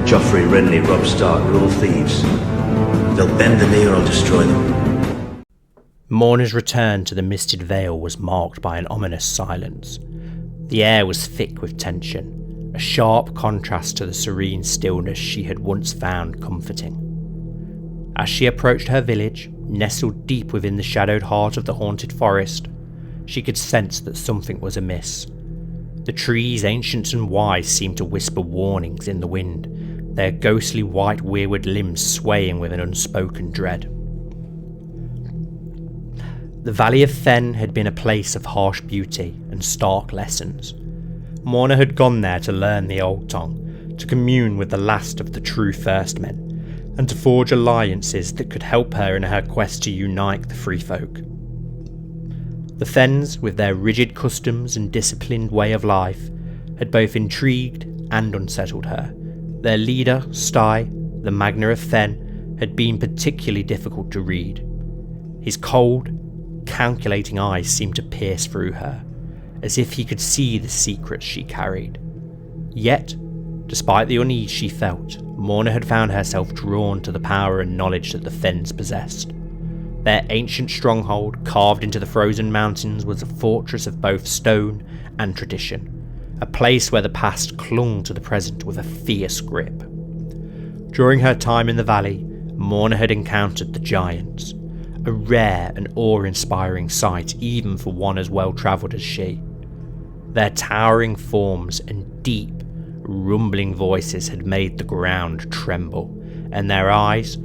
Joffrey, Renly, Robb Stark are all thieves. They'll bend the knee or I'll destroy them. Morna's return to the Misted Vale was marked by an ominous silence. The air was thick with tension, a sharp contrast to the serene stillness she had once found comforting. As she approached her village, nestled deep within the shadowed heart of the haunted forest, she could sense that something was amiss. The trees, ancient and wise, seemed to whisper warnings in the wind, their ghostly white weirwood limbs swaying with an unspoken dread. The Valley of Fen had been a place of harsh beauty and stark lessons. Morna had gone there to learn the old tongue, to commune with the last of the true First Men, and to forge alliances that could help her in her quest to unite the free folk. The Fens, with their rigid customs and disciplined way of life, had both intrigued and unsettled her. Their leader, Sty, the Magna of Fen, had been particularly difficult to read. His cold, calculating eyes seemed to pierce through her, as if he could see the secrets she carried. Yet, despite the unease she felt, Morna had found herself drawn to the power and knowledge that the Fens possessed. Their ancient stronghold, carved into the frozen mountains, was a fortress of both stone and tradition, a place where the past clung to the present with a fierce grip. During her time in the valley, Morna had encountered the giants, a rare and awe-inspiring sight even for one as well-travelled as she. Their towering forms and deep, rumbling voices had made the ground tremble, and their eyes,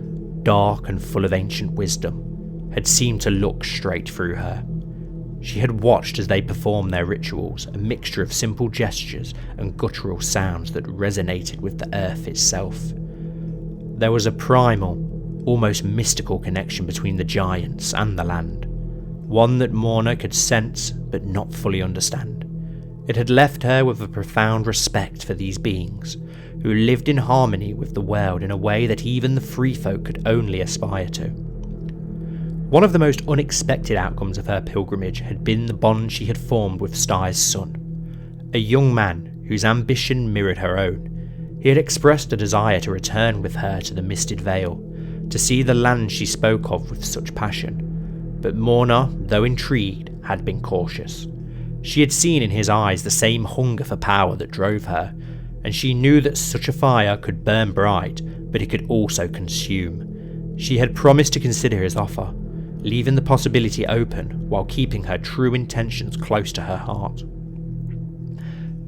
dark and full of ancient wisdom, had seemed to look straight through her. She had watched as they performed their rituals, a mixture of simple gestures and guttural sounds that resonated with the earth itself. There was a primal, almost mystical connection between the giants and the land, one that Morna could sense but not fully understand. It had left her with a profound respect for these beings, who lived in harmony with the world in a way that even the free folk could only aspire to. One of the most unexpected outcomes of her pilgrimage had been the bond she had formed with Sty's son, a young man whose ambition mirrored her own. He had expressed a desire to return with her to the Misted Vale, to see the land she spoke of with such passion. But Morna, though intrigued, had been cautious. She had seen in his eyes the same hunger for power that drove her, and she knew that such a fire could burn bright, but it could also consume. She had promised to consider his offer, leaving the possibility open while keeping her true intentions close to her heart.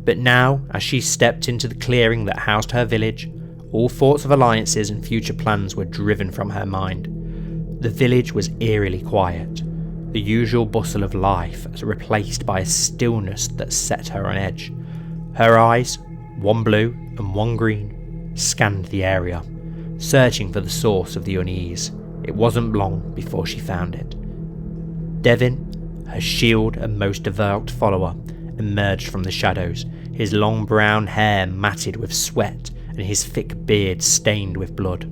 But now, as she stepped into the clearing that housed her village, all thoughts of alliances and future plans were driven from her mind. The village was eerily quiet, the usual bustle of life replaced by a stillness that set her on edge. Her eyes, one blue and one green, scanned the area, searching for the source of the unease. It wasn't long before she found it. Devin, her shield and most devout follower, emerged from the shadows, his long brown hair matted with sweat and his thick beard stained with blood.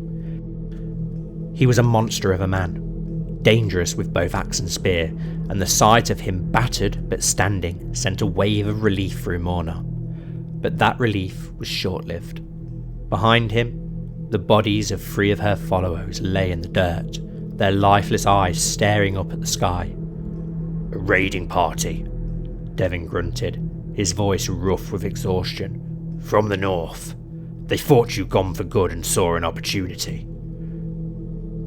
He was a monster of a man, dangerous with both axe and spear, and the sight of him battered but standing sent a wave of relief through Morna. But that relief was short-lived. Behind him, the bodies of 3 of her followers lay in the dirt, their lifeless eyes staring up at the sky. "A raiding party," Devin grunted, his voice rough with exhaustion. "From the north. They thought you gone for good and saw an opportunity."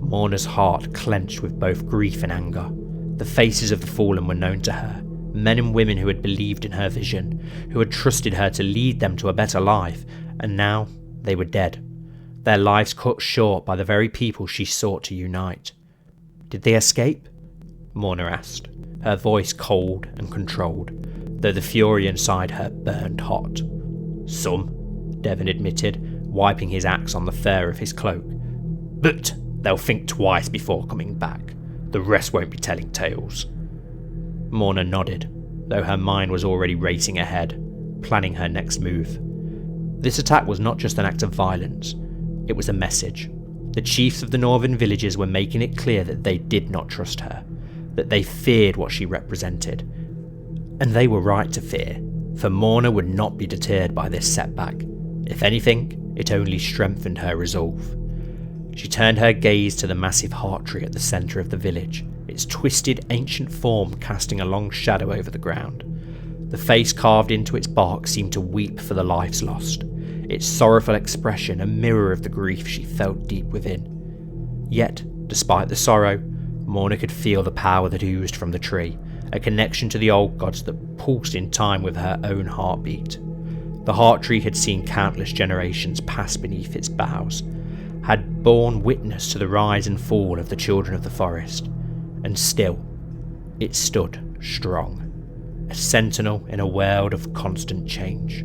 Morna's heart clenched with both grief and anger. The faces of the fallen were known to her, men and women who had believed in her vision, who had trusted her to lead them to a better life, and now they were dead, their lives cut short by the very people she sought to unite. "Did they escape?" Morna asked, her voice cold and controlled, though the fury inside her burned hot. "Some," Devin admitted, wiping his axe on the fur of his cloak. "But they'll think twice before coming back. The rest won't be telling tales." Morna nodded, though her mind was already racing ahead, planning her next move. This attack was not just an act of violence, it was a message. The chiefs of the northern villages were making it clear that they did not trust her, that they feared what she represented. And they were right to fear, for Morna would not be deterred by this setback. If anything, it only strengthened her resolve. She turned her gaze to the massive heart tree at the centre of the village, its twisted ancient form casting a long shadow over the ground. The face carved into its bark seemed to weep for the lives lost, its sorrowful expression a mirror of the grief she felt deep within. Yet, despite the sorrow, Morna could feel the power that oozed from the tree, a connection to the old gods that pulsed in time with her own heartbeat. The heart tree had seen countless generations pass beneath its boughs, had borne witness to the rise and fall of the children of the forest, and still, it stood strong, a sentinel in a world of constant change.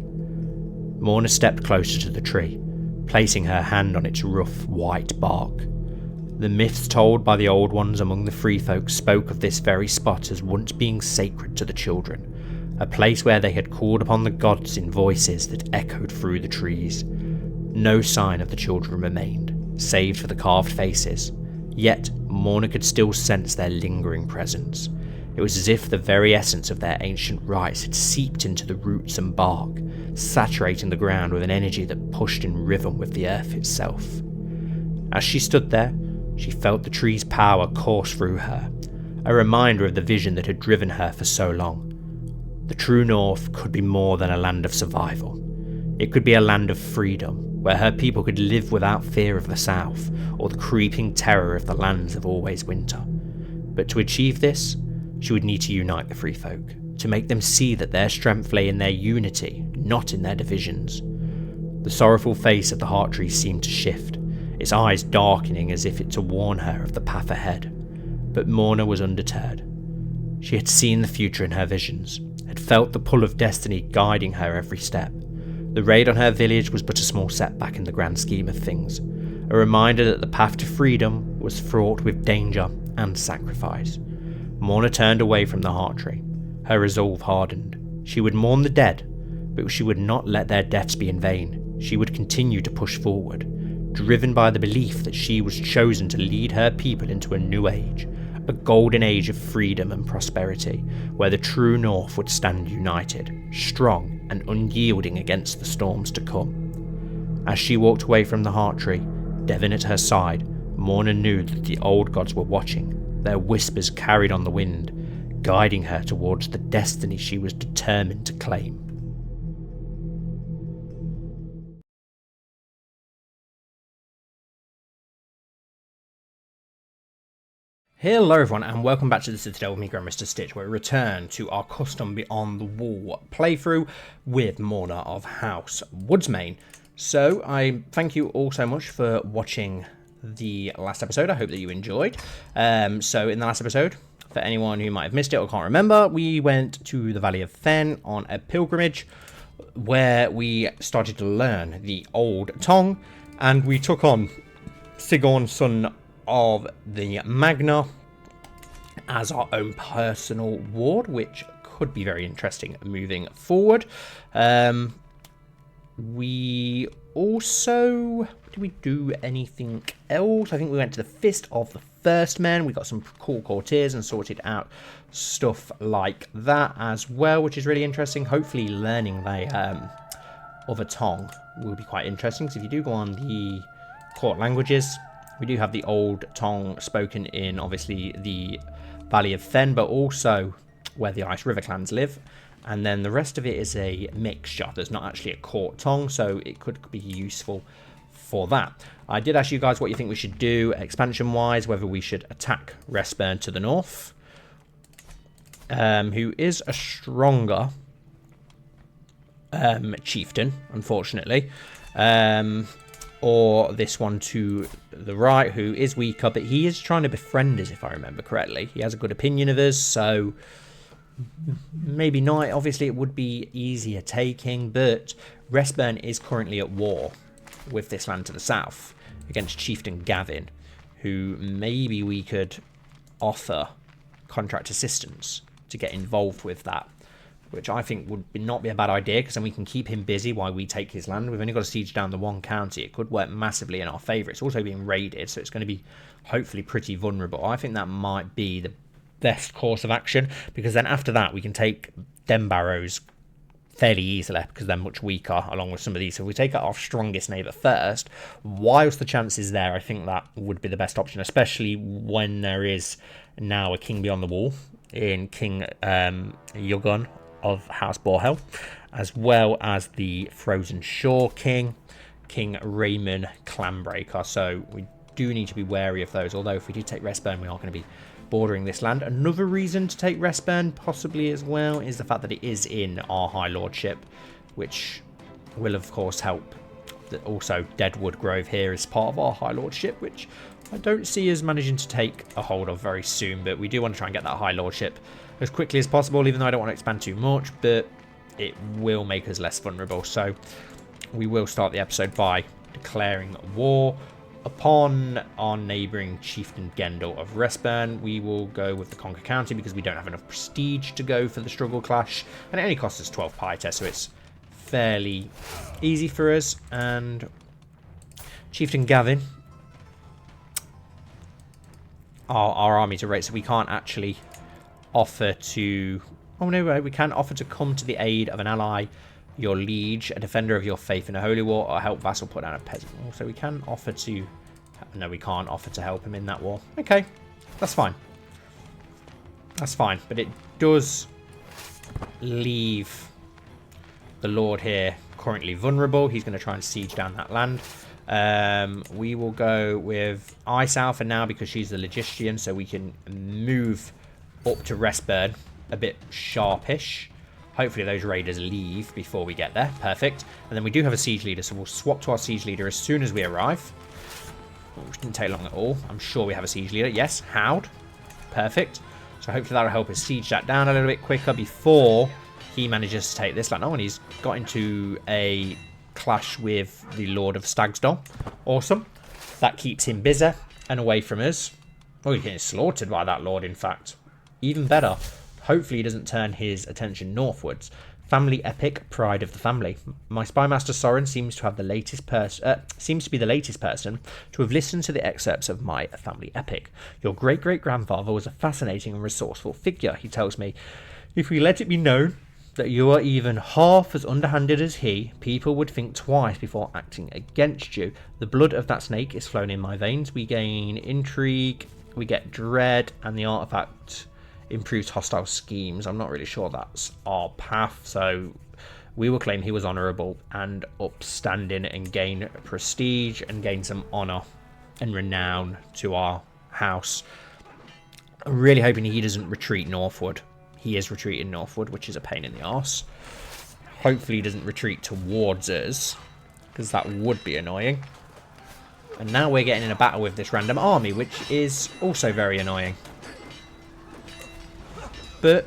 Morna stepped closer to the tree, placing her hand on its rough, white bark. The myths told by the old ones among the free folk spoke of this very spot as once being sacred to the children, a place where they had called upon the gods in voices that echoed through the trees. No sign of the children remained, save for the carved faces, yet Morna could still sense their lingering presence. It was as if the very essence of their ancient rites had seeped into the roots and bark, saturating the ground with an energy that pushed in rhythm with the earth itself. As she stood there, she felt the tree's power course through her, a reminder of the vision that had driven her for so long. The true North could be more than a land of survival. It could be a land of freedom, where her people could live without fear of the South, or the creeping terror of the lands of always winter. But to achieve this, she would need to unite the free folk, to make them see that their strength lay in their unity, not in their divisions. The sorrowful face of the heart tree seemed to shift, its eyes darkening as if it to warn her of the path ahead. But Morna was undeterred. She had seen the future in her visions, had felt the pull of destiny guiding her every step. The raid on her village was but a small setback in the grand scheme of things, a reminder that the path to freedom was fraught with danger and sacrifice. Morna turned away from the heart tree. Her resolve hardened. She would mourn the dead, but she would not let their deaths be in vain. She would continue to push forward, driven by the belief that she was chosen to lead her people into a new age, a golden age of freedom and prosperity, where the true North would stand united, strong and unyielding against the storms to come. As she walked away from the heart tree, Devon at her side, Morna knew that the old gods were watching, their whispers carried on the wind, guiding her towards the destiny she was determined to claim. Hello everyone and welcome back to the Citadel with me, Grand Maester Stitch, where we return to our custom Beyond the Wall playthrough with Morna of House Woodsmane. So I thank you all so much for watching the last episode. I hope that you enjoyed. So in the last episode, for anyone who might have missed it or can't remember, we went to the Valley of Fen on a pilgrimage where we started to learn the old tongue, and we took on Sigorn, son of the Magna, as our own personal ward, which could be very interesting moving forward. We also, did we do anything else? I think we went to the Fist of the First Men. We got some cool courtiers and sorted out stuff like that as well, which is really interesting. Hopefully learning the other tongue will be quite interesting, because if you do go on the court languages, we do have the old tongue spoken in, obviously, the Valley of Fen, but also where the Ice River clans live. And then the rest of it is a mixture. There's not actually a court tongue, so it could be useful for that. I did ask you guys what you think we should do expansion-wise, whether we should attack Restburn to the north, who is a stronger chieftain, unfortunately. Or this one to the right, who is weaker, but he is trying to befriend us, if I remember correctly. He has a good opinion of us, so maybe not. Obviously, it would be easier taking, but Restburn is currently at war with this land to the south against Chieftain Gavin, who maybe we could offer contract assistance to get involved with that, which I think would not be a bad idea, because then we can keep him busy while we take his land. We've only got to siege down the one county. It could work massively in our favour. It's also being raided, so it's going to be hopefully pretty vulnerable. I think that might be the best course of action, because then after that we can take Denbarrow's fairly easily because they're much weaker along with some of these. So if we take out our strongest neighbour first, whilst the chance is there, I think that would be the best option, especially when there is now a king beyond the wall in King Yugon of House Borhel, as well as the Frozen Shore King, King Raymond Clanbreaker. So we do need to be wary of those, although if we do take Restburn, we are going to be bordering this land. Another reason to take Restburn possibly as well is the fact that it is in our High Lordship, which will of course help. Also, Deadwood Grove here is part of our High Lordship, which I don't see us managing to take a hold of very soon, but we do want to try and get that High Lordship as quickly as possible, even though I don't want to expand too much, but it will make us less vulnerable. So we will start the episode by declaring war upon our neighbouring Chieftain Gendell of Restburn. We will go with the Conquer County because we don't have enough prestige to go for the Struggle Clash, and it only costs us 12 piety, so it's fairly easy for us. And Chieftain Gavin, our armies are right, so we can't actually offer to... Oh no, we can offer to come to the aid of an ally, your liege, a defender of your faith in a holy war, or help vassal put down a peasant. So we can offer to... No, we can't offer to help him in that war. Okay, that's fine. That's fine, but it does leave the lord here currently vulnerable. He's going to try and siege down that land. We will go with Isal for now because she's the logistician, so we can move up to Restburn a bit sharpish. Hopefully those raiders leave before we get there. Perfect. And then we do have a siege leader, so we'll swap to our siege leader as soon as we arrive. Which didn't take long at all. I'm sure we have a siege leader. Yes, Howd. Perfect. So hopefully that'll help us siege that down a little bit quicker before he manages to take this land. Oh, and he's got into a clash with the Lord of Stagsdoll. Awesome. That keeps him busy and away from us. Oh, he's getting slaughtered by that lord, in fact. Even better. Hopefully he doesn't turn his attention northwards. Family epic, pride of the family. My spymaster Soren seems to have the latest seems to be the latest person to have listened to the excerpts of my family epic. Your great-great-grandfather was a fascinating and resourceful figure, he tells me. If we let it be known that you are even half as underhanded as he, people would think twice before acting against you. The blood of that snake is flowing in my veins. We gain intrigue, we get dread, and the artifact improves hostile schemes. I'm not really sure that's our path, so we will claim he was honourable and upstanding and gain prestige and gain some honour and renown to our house. I'm really hoping he doesn't retreat northward. He is retreating northward, which is a pain in the arse. Hopefully he doesn't retreat towards us, because that would be annoying. And now we're getting in a battle with this random army, which is also very annoying. But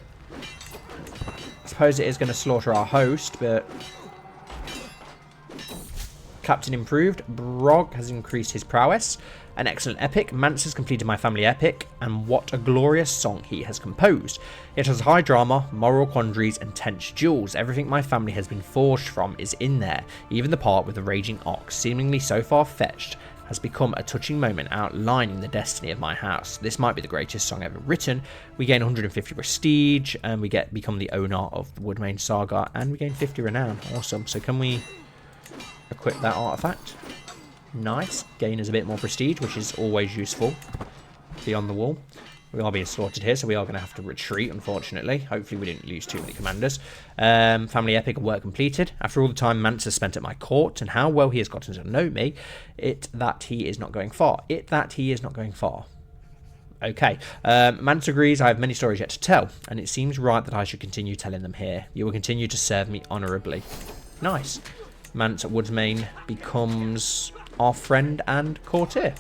I suppose it is going to slaughter our host, but Captain improved. Brog has increased his prowess. An excellent epic. Mance has completed my family epic, and what a glorious song he has composed. It has high drama, moral quandaries, and tense duels. Everything my family has been forged from is in there. Even the part with the raging ox, seemingly so far-fetched, has become a touching moment outlining the destiny of my house. This might be the greatest song ever written. We gain 150 prestige, and we become the owner of the Woodmane Saga, and we gain 50 renown. Awesome. So can we equip that artifact? Nice. Gain us a bit more prestige, which is always useful. Beyond the wall. We are being slaughtered here, so we are going to have to retreat, unfortunately. Hopefully we didn't lose too many commanders. Family epic work completed. After all the time Mance has spent at my court, and how well he has gotten to know me, it that he is not going far. Okay. Mance agrees I have many stories yet to tell, and it seems right that I should continue telling them here. You will continue to serve me honourably. Nice. Mance at Woodsmane becomes our friend and courtier.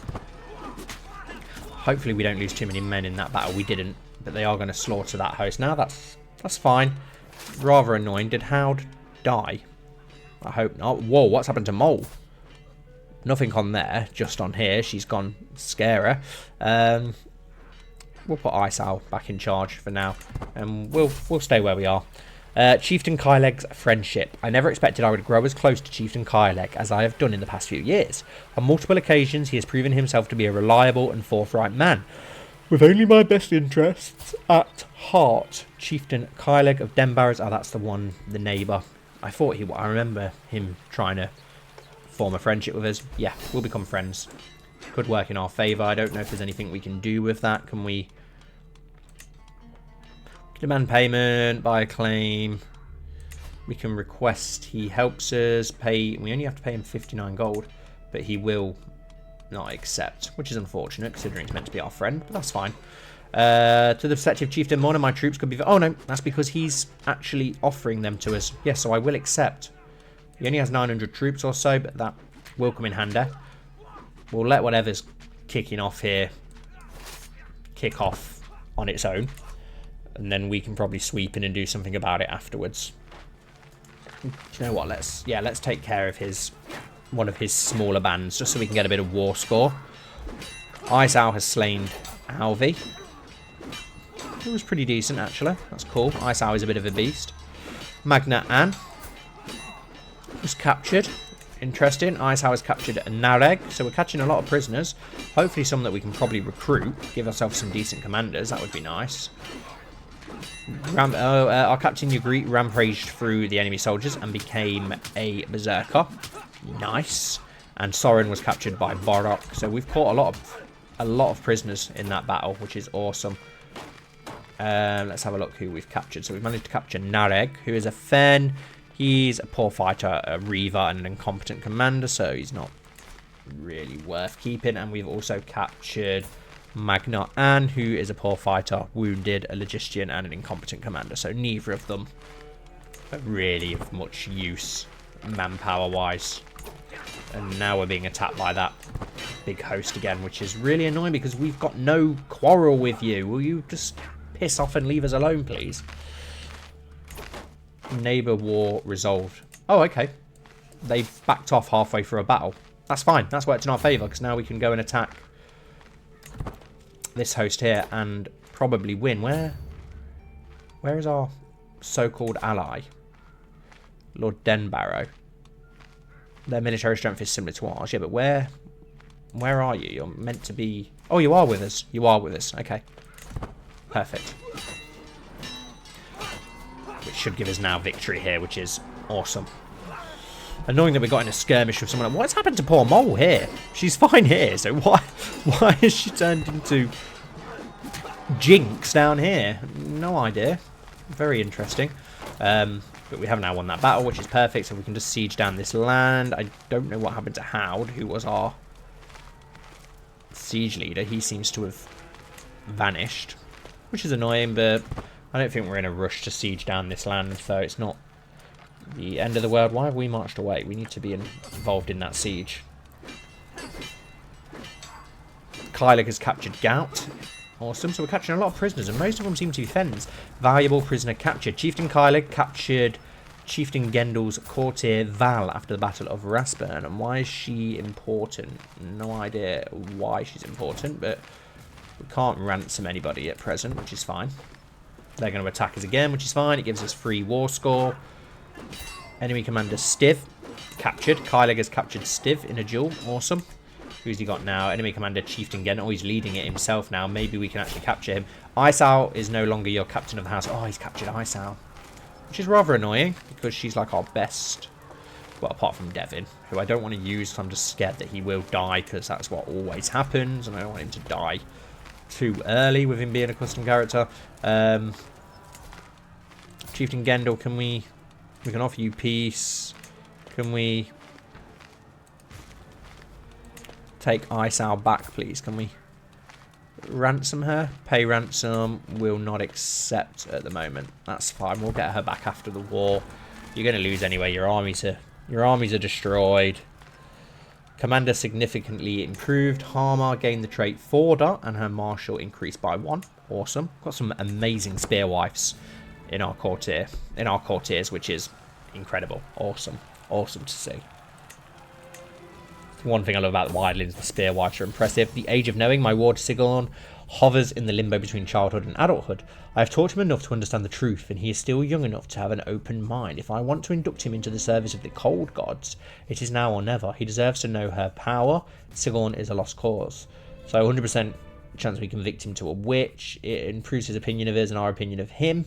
Hopefully we don't lose too many men in that battle. We didn't, but they are going to slaughter that host. Now that's fine. Rather annoying. Did Howd die? I hope not. Whoa, what's happened to Mole? Nothing on there, just on here. She's gone scarer. We'll put Isal back in charge for now, and we'll stay where we are. Chieftain Kyleg's friendship. I never expected I would grow as close to Chieftain Kyleg as I have done in the past few years. On multiple occasions, he has proven himself to be a reliable and forthright man, with only my best interests at heart. Chieftain Kyleg of Denbarrows. Oh, that's the neighbour I thought I remember him trying to form a friendship with us. Yeah, we'll become friends. Could work in our favour. I don't know if there's anything we can do with that. Can we demand payment, buy a claim? We can request he helps us pay. We only have to pay him 59 gold, but he will not accept, which is unfortunate considering he's meant to be our friend, but that's fine. To the prospective Chieftain Morna, my troops could be... Oh no, that's because he's actually offering them to us. Yes, so I will accept. He only has 900 troops or so, but that will come in handy. We'll let whatever's kicking off here kick off on its own, and then we can probably sweep in and do something about it afterwards. Do you know what? Let's take care of one of his smaller bands, just so we can get a bit of war score. Ice Owl has slain Alvi. It was pretty decent, actually. That's cool. Ice Owl is a bit of a beast. Magna Ann was captured. Interesting. Ice Owl has captured Nareg. So we're catching a lot of prisoners. Hopefully some that we can probably recruit. Give ourselves some decent commanders. That would be nice. Our Captain Ygritte rampaged through the enemy soldiers and became a berserker. Nice. And Sorin was captured by Borok. So we've caught a lot of prisoners in that battle, which is awesome. Let's have a look who we've captured. So we've managed to capture Nareg, who is a Fen. He's a poor fighter, a Reaver, and an incompetent commander, so he's not really worth keeping. And we've also captured Magna Ann, who is a poor fighter, wounded, a Logician, and an incompetent commander. So neither of them are really of much use manpower-wise. And now we're being attacked by that big host again, which is really annoying because we've got no quarrel with you. Will you just piss off and leave us alone, please? Neighbour war resolved. Oh, okay. They backed off halfway through a battle. That's fine. That's worked in our favour because now we can go and attack this host here and probably win. Where is our so-called ally? Lord Denbarrow. Their military strength is similar to ours. Yeah, but where are you? You're meant to be... Oh, you are with us. You are with us. Okay. Perfect. Which should give us now victory here, which is awesome. Annoying that we got in a skirmish with someone. What's happened to poor Mole here? She's fine here, so why has she turned into Jinx down here? No idea. Very interesting. But we have now won that battle, which is perfect, so we can just siege down this land. I don't know what happened to Howd, who was our siege leader. He seems to have vanished, which is annoying, but I don't think we're in a rush to siege down this land, so it's not the end of the world. Why have we marched away? We need to be involved in that siege. Kylik has captured Gout. Awesome. So we're capturing a lot of prisoners, and most of them seem to be Fens. Valuable prisoner captured. Chieftain Kylik captured Chieftain Gendell's courtier Val after the Battle of Raspburn. And why is she important? No idea why she's important, but we can't ransom anybody at present, which is fine. They're going to attack us again, which is fine. It gives us free war score. Enemy commander Stiv captured. Kylig has captured Stiv in a duel. Awesome. Who's he got now? Enemy commander Chieftain Gendell. Oh, he's leading it himself now. Maybe we can actually capture him. Ice Owl is no longer your captain of the house. Oh, he's captured Ice Owl, which is rather annoying because she's like our best. Well, apart from Devin, who I don't want to use because I'm just scared that he will die because that's what always happens, and I don't want him to die too early with him being a custom character. Chieftain Gendell, we can offer you peace. Can we take Ice Owl back, please? Can we ransom her? Pay ransom. Will not accept at the moment. That's fine. We'll get her back after the war. You're going to lose anyway. Your armies are destroyed. Commander significantly improved. Harmar gained the trait Forder, and her marshal increased by 1. Awesome. Got some amazing spearwifes in our courtiers, which is incredible. Awesome. Awesome to see. One thing I love about the wildlings, the spearwifes are impressive. The Age of Knowing, my ward Sigurd hovers in the limbo between childhood and adulthood. I have taught him enough to understand the truth, and he is still young enough to have an open mind. If I want to induct him into the service of the cold gods, it is now or never. He deserves to know her power. Sigurd is a lost cause. So 100% chance we convict him to a witch. It improves his opinion of us and our opinion of him.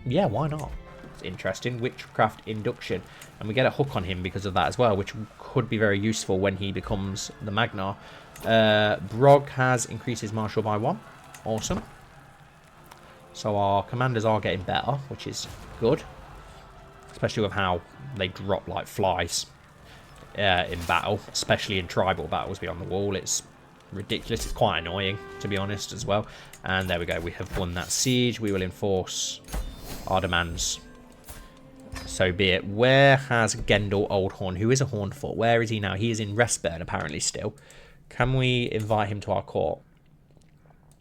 Yeah, why not? It's interesting. Witchcraft induction. And we get a hook on him because of that as well, which could be very useful when he becomes the Magnar. Brog has increased his martial by 1. Awesome. So our commanders are getting better, which is good. Especially with how they drop like flies in battle. Especially in tribal battles beyond the wall. It's ridiculous. It's quite annoying, to be honest, as well. And there we go. We have won that siege. We will enforce our demands. So be it. Where has Gendell Oldhorn, who is a Hornfoot? Where is he now? He is in Restburn, apparently, still. Can we invite him to our court?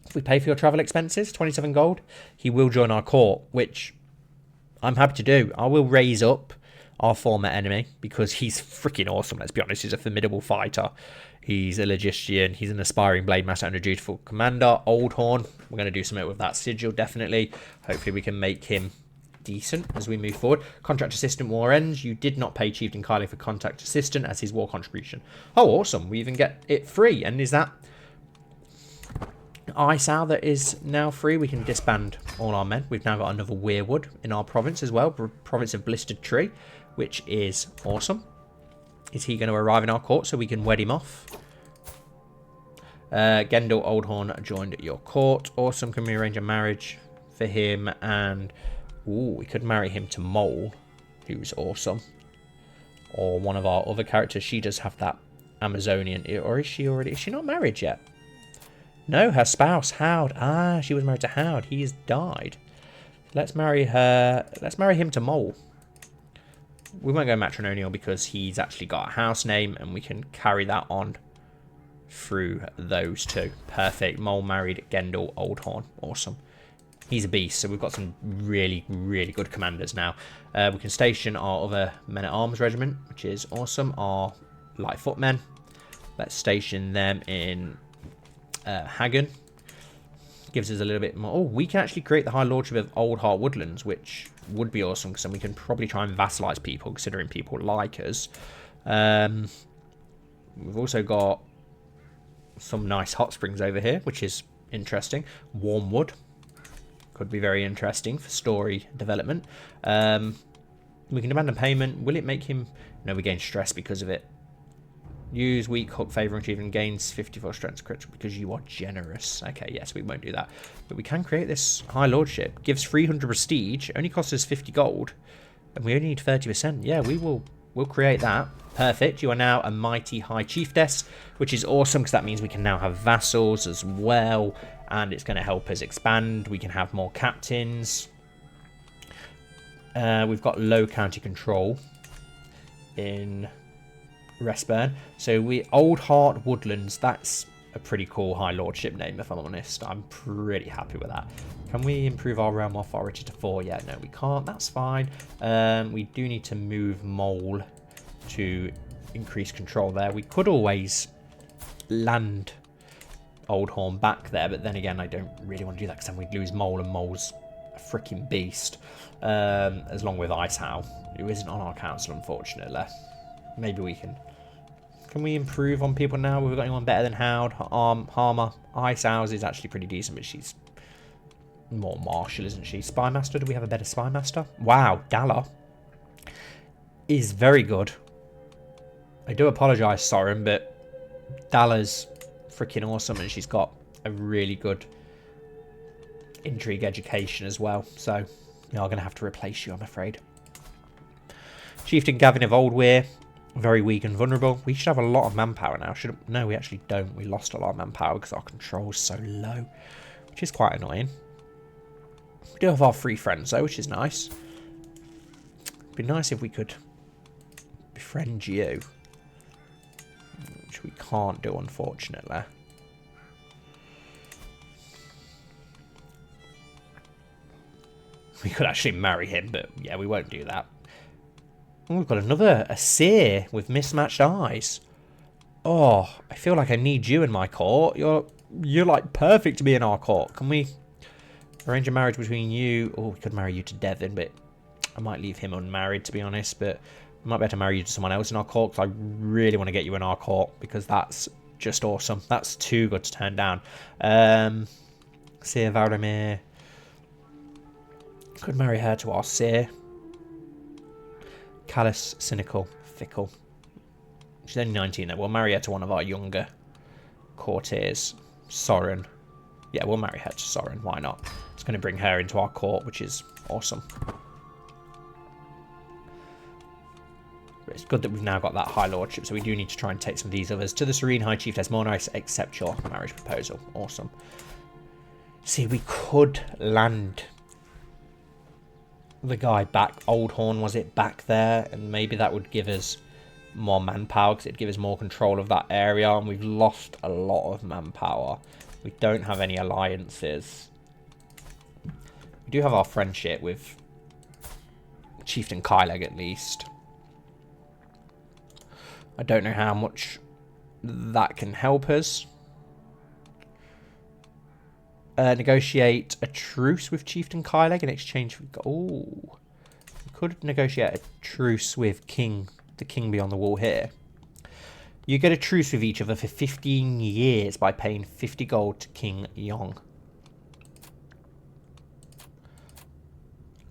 If we pay for your travel expenses, 27 gold, he will join our court, which I'm happy to do. I will raise up our former enemy because he's freaking awesome, let's be honest. He's a formidable fighter. He's a logician. He's an aspiring blade master and a dutiful commander. Oldhorn, we're going to do something with that sigil, definitely. Hopefully we can make him decent as we move forward. Contract assistant war ends. You did not pay Chieftain Kylie for contract assistant as his war contribution. Oh, awesome. We even get it free. And is that Isao that is now free? We can disband all our men. We've now got another weirwood in our province as well. Province of Blistered Tree, which is awesome. Is he going to arrive in our court so we can wed him off? Gendell Oldhorn joined your court. Awesome. Can we arrange a marriage for him? And ooh, we could marry him to Mole, who's awesome. Or one of our other characters. She does have that Amazonian. Or is she already? Is she not married yet? No, her spouse, Howd. Ah, she was married to Howd. He has died. Let's marry her. Let's marry him to Mole. We won't go matrimonial because he's actually got a house name and we can carry that on through those two. Perfect. Mole married Gendell Oldhorn. Awesome. He's a beast, so we've got some really, really good commanders now. We can station our other men-at-arms regiment, which is awesome. Our light footmen. Let's station them in Hagen. Gives us a little bit more. Oh, we can actually create the High Lordship of Old Heart Woodlands, which would be awesome because then we can probably try and vassalize people, considering people like us. We've also got some nice hot springs over here, which is interesting. Wormwood could be very interesting for story development. We can demand a payment. Will it make him? No, we gain stress because of it. Use weak hook favouring achievement gains 54 strength critical because you are generous. Okay, yes, we won't do that. But we can create this High Lordship. Gives 300 prestige. Only costs us 50 gold. And we only need 30%. Yeah, we'll create that. Perfect. You are now a mighty High Chiefess, which is awesome because that means we can now have vassals as well. And it's going to help us expand. We can have more captains. We've got low county control in Restburn. So Old Heart Woodlands, that's a pretty cool High Lordship name, if I'm honest. I'm pretty happy with that. Can we improve our realm authority to 4? Yeah, no, we can't. That's fine. We do need to move Mole to increase control there. We could always land Oldhorn back there, but then again, I don't really want to do that because then we'd lose Mole, and Mole's a freaking beast. As long with Icehow, who isn't on our council, unfortunately. Maybe we can. Can we improve on people now? We've got anyone better than Howd? Harmer. Icehow's is actually pretty decent, but she's more martial, isn't she? Spymaster, do we have a better Spymaster? Wow, Dalla is very good. I do apologise, Soren, but Dalla's freaking awesome, and she's got a really good intrigue education as well. So we are going to have to replace you, I'm afraid. Chieftain Gavin of Oldweir. Very weak and vulnerable. We should have a lot of manpower now. No, we actually don't. We lost a lot of manpower because our control is so low, which is quite annoying. We do have our 3 friends though, which is nice. It'd be nice if we could befriend you, which we can't do, unfortunately. We could actually marry him, but yeah, we won't do that. Oh, we've got a seer with mismatched eyes. Oh, I feel like I need you in my court. You're like perfect to be in our court. Can we arrange a marriage between you? Oh, we could marry you to Devin, but I might leave him unmarried, to be honest. But we might be able to marry you to someone else in our court because I really want to get you in our court because that's just awesome. That's too good to turn down. Seer Varadimir. Could marry her to our seer. Callous, cynical, fickle. She's only 19 though. We'll marry her to one of our younger courtiers. Soren. Yeah, we'll marry her to Soren. Why not? It's going to bring her into our court, which is awesome. But it's good that we've now got that High Lordship, so we do need to try and take some of these others. To the Serene High Chiefess Morna, I accept your marriage proposal. Awesome. See, we could land the guy back. Oldhorn, was it, back there? And maybe that would give us more manpower, because it'd give us more control of that area. And we've lost a lot of manpower. We don't have any alliances. We do have our friendship with Chieftain Kyleg, at least. I don't know how much that can help us. Negotiate a truce with Chieftain Kyleg in exchange for... Oh, we could negotiate a truce with the king beyond the wall here. You get a truce with each other for 15 years by paying 50 gold to King Yong.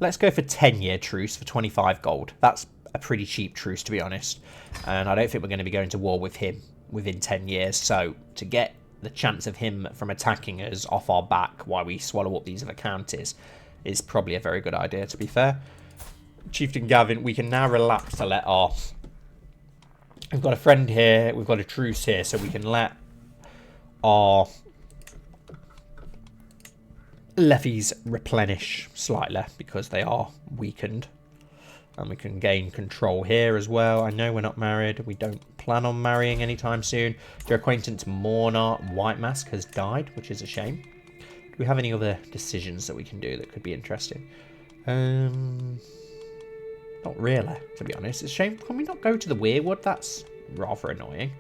Let's go for 10-year truce for 25 gold. That's a pretty cheap truce, to be honest. And I don't think we're going to be going to war with him within 10 years. So to get the chance of him from attacking us off our back while we swallow up these other counties is probably a very good idea, to be fair. Chieftain Gavin, we can now relax to let our... We've got a friend here, we've got a truce here, so we can let our levies replenish slightly because they are weakened. And we can gain control here as well. I know we're not married. We don't plan on marrying anytime soon. Your acquaintance Morna White Mask has died, which is a shame. Do we have any other decisions that we can do that could be interesting? Not really, to be honest. It's a shame. Can we not go to the weirwood? That's rather annoying.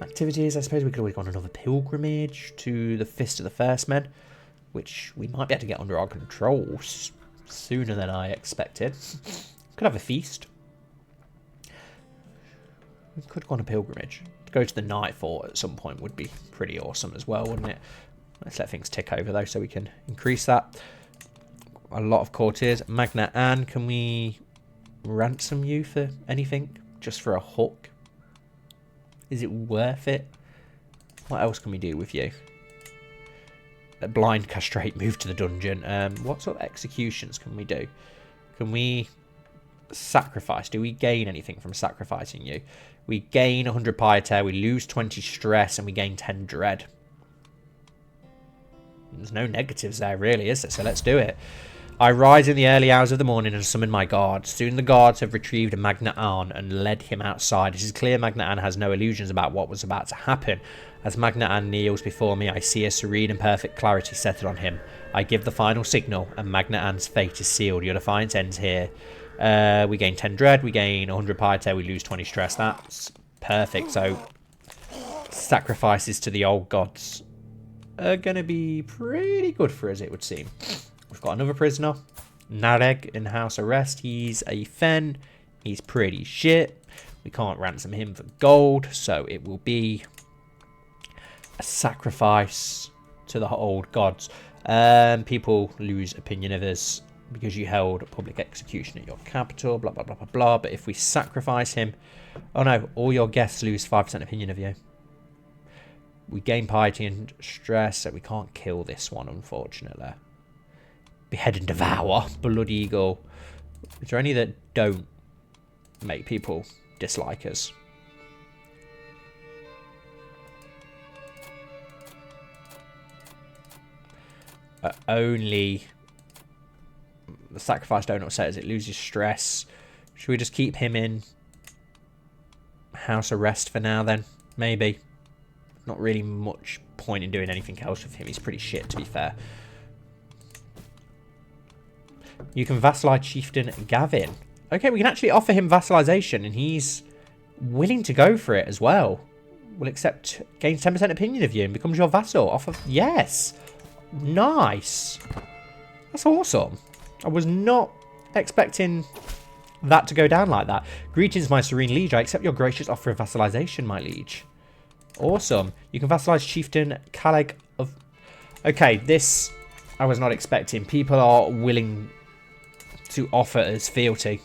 Activities. I suppose we could always go on another pilgrimage to the Fist of the First Men, which we might be able to get under our control sooner than I expected. Could have a feast. We could go on a pilgrimage. To go to the Night Fort at some point would be pretty awesome as well, wouldn't it? Let's let things tick over though so we can increase that. A lot of courtiers. Magna Anne, can we ransom you for anything? Just for a hook? Is it worth it? What else can we do with you? A blind castrate, move to the dungeon. What sort of executions can we do? Can we sacrifice? Do we gain anything from sacrificing you? We gain 100 piety, we lose 20 stress, and we gain 10 dread. There's no negatives there, really, is there? So let's do it. I rise in the early hours of the morning and summon my guards. Soon the guards have retrieved Magna Anne and led him outside. It is clear Magna Anne has no illusions about what was about to happen. As Magna Anne kneels before me, I see a serene and perfect clarity settle on him. I give the final signal, and Magna Anne's fate is sealed. Your defiance ends here. We gain 10 dread, we gain 100 piety, we lose 20 stress. That's perfect. So, sacrifices to the old gods are going to be pretty good for us, it would seem. We've got another prisoner, Nareg, in house arrest. He's a fen. He's pretty shit. We can't ransom him for gold, so it will be a sacrifice to the old gods. People lose opinion of us because you held a public execution at your capital, blah, blah, blah, blah, blah. But if we sacrifice him... Oh no, all your guests lose 5% opinion of you. We gain piety and stress, so we can't kill this one, unfortunately. Behead and devour. Blood eagle. Is there any that don't make people dislike us? Only the sacrifice don't upset as it loses stress. Should we just keep him in house arrest for now then? Maybe. Not really much point in doing anything else with him. He's pretty shit, to be fair. You can vassalize Chieftain Gavin. Okay, we can actually offer him vassalization, and he's willing to go for it as well. Will accept, gains 10% opinion of you and becomes your vassal. Offer, yes. Nice. That's awesome. I was not expecting that to go down like that. Greetings, my serene liege. I accept your gracious offer of vassalization, my liege. Awesome. You can vassalize Chieftain Kyleg of... Okay, this I was not expecting. People are willing to offer as fealty.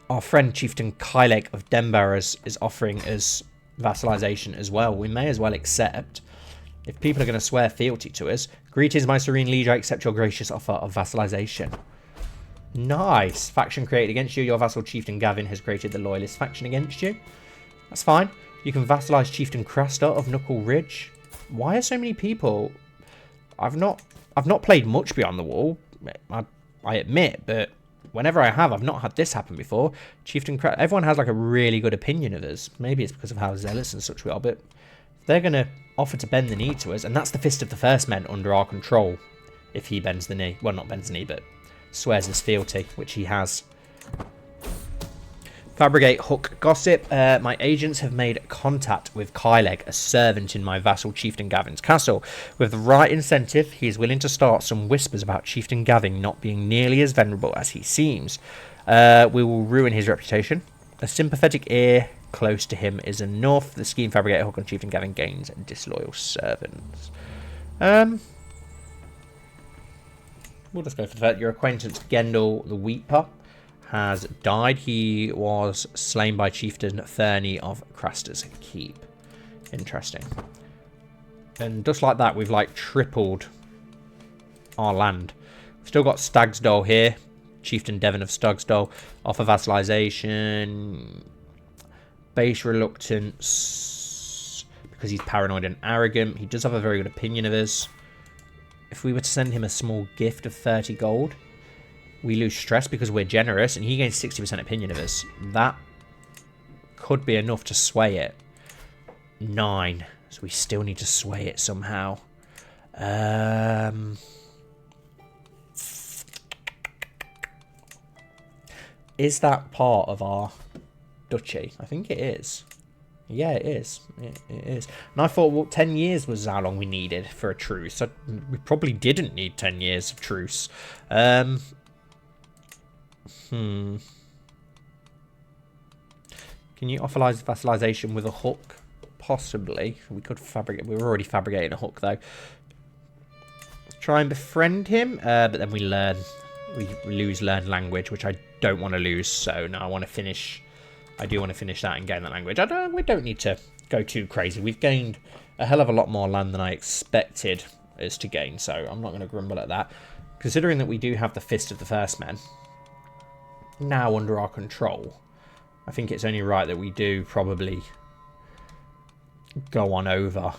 Our friend Chieftain Kylek of Denbarras is offering us vassalization as well. We may as well accept. If people are going to swear fealty to us, greetings, my serene liege, I accept your gracious offer of vassalization. Nice. Faction created against you. Your vassal Chieftain Gavin has created the loyalist faction against you. That's fine. You can vassalize Chieftain Crasta of Knuckle Ridge. Why are so many people... I've not played much Beyond the Wall, I admit, but whenever I have, I've not had this happen before. Chieftain Crasta... Everyone has like a really good opinion of us. Maybe it's because of how zealous and such we are, but they're going to offer to bend the knee to us, and that's the Fist of the First Men under our control. If he bends the knee. Well, not bends the knee, but swears his fealty, which he has. Fabricate Hook Gossip. My agents have made contact with Kylek, a servant in my vassal Chieftain Gavin's castle. With the right incentive, he is willing to start some whispers about Chieftain Gavin not being nearly as venerable as he seems. We will ruin his reputation. A sympathetic ear close to him is enough. The scheme Fabricate Hook on Chieftain Gavin gains disloyal servants. We'll just go for the fact your acquaintance Gendell the Weeper has died. He was slain by Chieftain Fernie of Craster's Keep. Interesting. And just like that, we've like tripled our land. We've still got Stagsdoll here. Chieftain Devon of Stagsdoll. Offer vassalization. Base reluctance. Because he's paranoid and arrogant. He does have a very good opinion of us. If we were to send him a small gift of 30 gold, we lose stress because we're generous, and he gains 60% opinion of us. That could be enough to sway it. 9. So we still need to sway it somehow. Is that part of our duchy? I think it is. Yeah, it is. It is. And I thought, well, 10 years was how long we needed for a truce. So we probably didn't need 10 years of truce. Can you offer vassalization with a hook? Possibly. We could fabricate. We were already fabricating a hook, though. Try and befriend him, but then we learn. We lose learned language, which I don't want to lose. So now I want to finish. I do want to finish that and gain that language. We don't need to go too crazy. We've gained a hell of a lot more land than I expected us to gain, so I'm not going to grumble at that. Considering that we do have the Fist of the First Men now under our control, I think it's only right that we do probably go on over.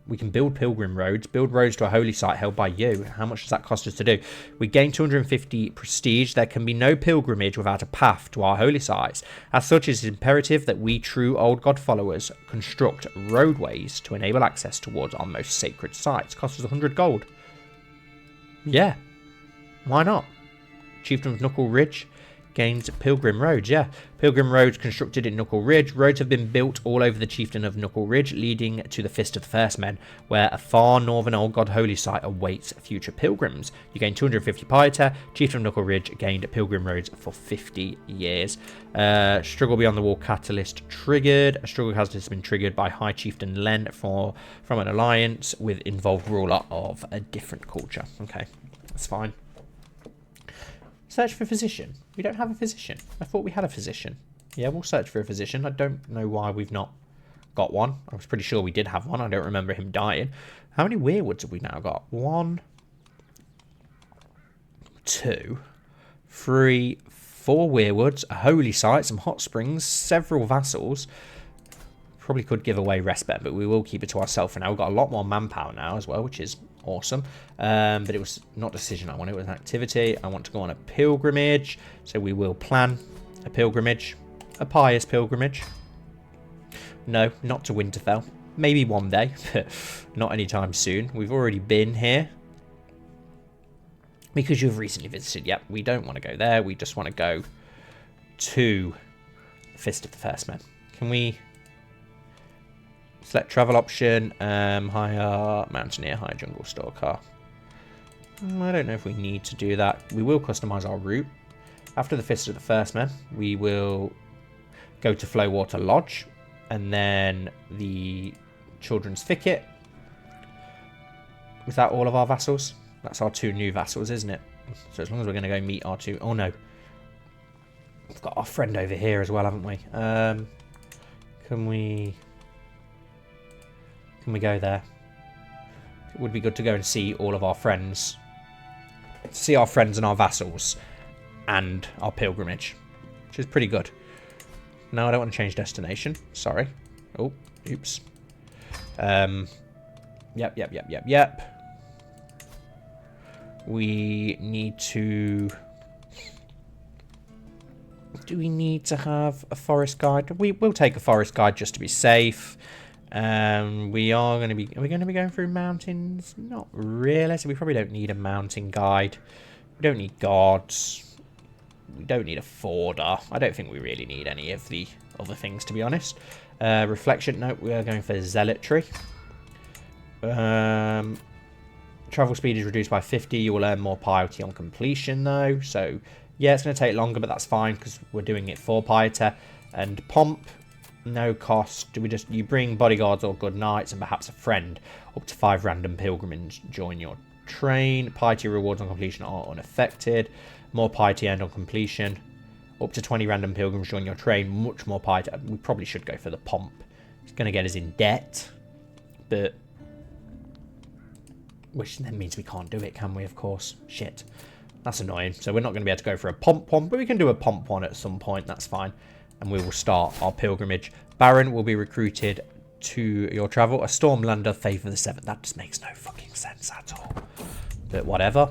We can build pilgrim roads, build roads to a holy site held by you. How much does that cost us to do? We gain 250 prestige. There can be no pilgrimage without a path to our holy sites. As such, it is imperative that we true old god followers construct roadways to enable access towards our most sacred sites. Cost us 100 gold. Yeah, why not? Chieftain of Knuckle Ridge gains pilgrim roads. Yeah, pilgrim roads constructed in Knuckle Ridge. Roads have been built all over the Chieftain of Knuckle Ridge, leading to the Fist of the First Men, where a far northern old god holy site awaits future pilgrims. You gain 250 piety. Chieftain of Knuckle Ridge gained pilgrim roads for 50 years. Struggle beyond the wall catalyst triggered. A struggle catalyst has been triggered by High Chieftain Len from an alliance with involved ruler of a different culture. Okay, that's fine. Search for physician. We don't have a physician. I thought we had a physician. Yeah, we'll search for a physician. I don't know why we've not got one. I was pretty sure we did have one. I don't remember him dying. How many weirwoods have we now got? 1, 2, 3, 4 weirwoods, a holy site, some hot springs, several vassals. Probably could give away respite, but we will keep it to ourselves for now. We've got a lot more manpower now as well, which is awesome. But it was not a decision I wanted. It was an activity. I want to go on a pilgrimage. So we will plan a pilgrimage. A pious pilgrimage. No, not to Winterfell. Maybe one day, but not anytime soon. We've already been here. Because you've recently visited. Yep, we don't want to go there. We just want to go to the Fist of the First Men. Can we... Select travel option, hire mountaineer, hire jungle stalker. I don't know if we need to do that. We will customize our route. After the Fist of the First Men, we will go to Flowwater Lodge, and then the Children's Thicket. Is that all of our vassals? That's our 2 new vassals, isn't it? So as long as we're going to go meet our 2... Oh, no. We've got our friend over here as well, haven't we? Can we go there? It would be good to go and see all of our friends. See our friends and our vassals. And our pilgrimage. Which is pretty good. No, I don't want to change destination. Sorry. Oh, oops. Yep. We need to... Do we need to have a forest guide? We'll take a forest guide just to be safe. We are going to be... Are we going to be going through mountains? Not really. So we probably don't need a mountain guide. We don't need guards. We don't need a forder. I don't think we really need any of the other things, to be honest. Reflection. No, we are going for zealotry. Travel speed is reduced by 50. You will earn more piety on completion, though. So... yeah, it's going to take longer, but that's fine because we're doing it for piety. And pomp, no cost. You bring bodyguards or good knights and perhaps a friend. Up to 5 random pilgrims join your train. Piety rewards on completion are unaffected. More piety earned on completion. Up to 20 random pilgrims join your train. Much more piety. We probably should go for the pomp. It's going to get us in debt. But... which then means we can't do it, can we, of course? Shit. That's annoying. So we're not going to be able to go for a pomp one, but we can do a pomp one at some point. That's fine. And we will start our pilgrimage. Baron will be recruited to your travel. A Stormlander favour the 7th. That just makes no fucking sense at all. But whatever.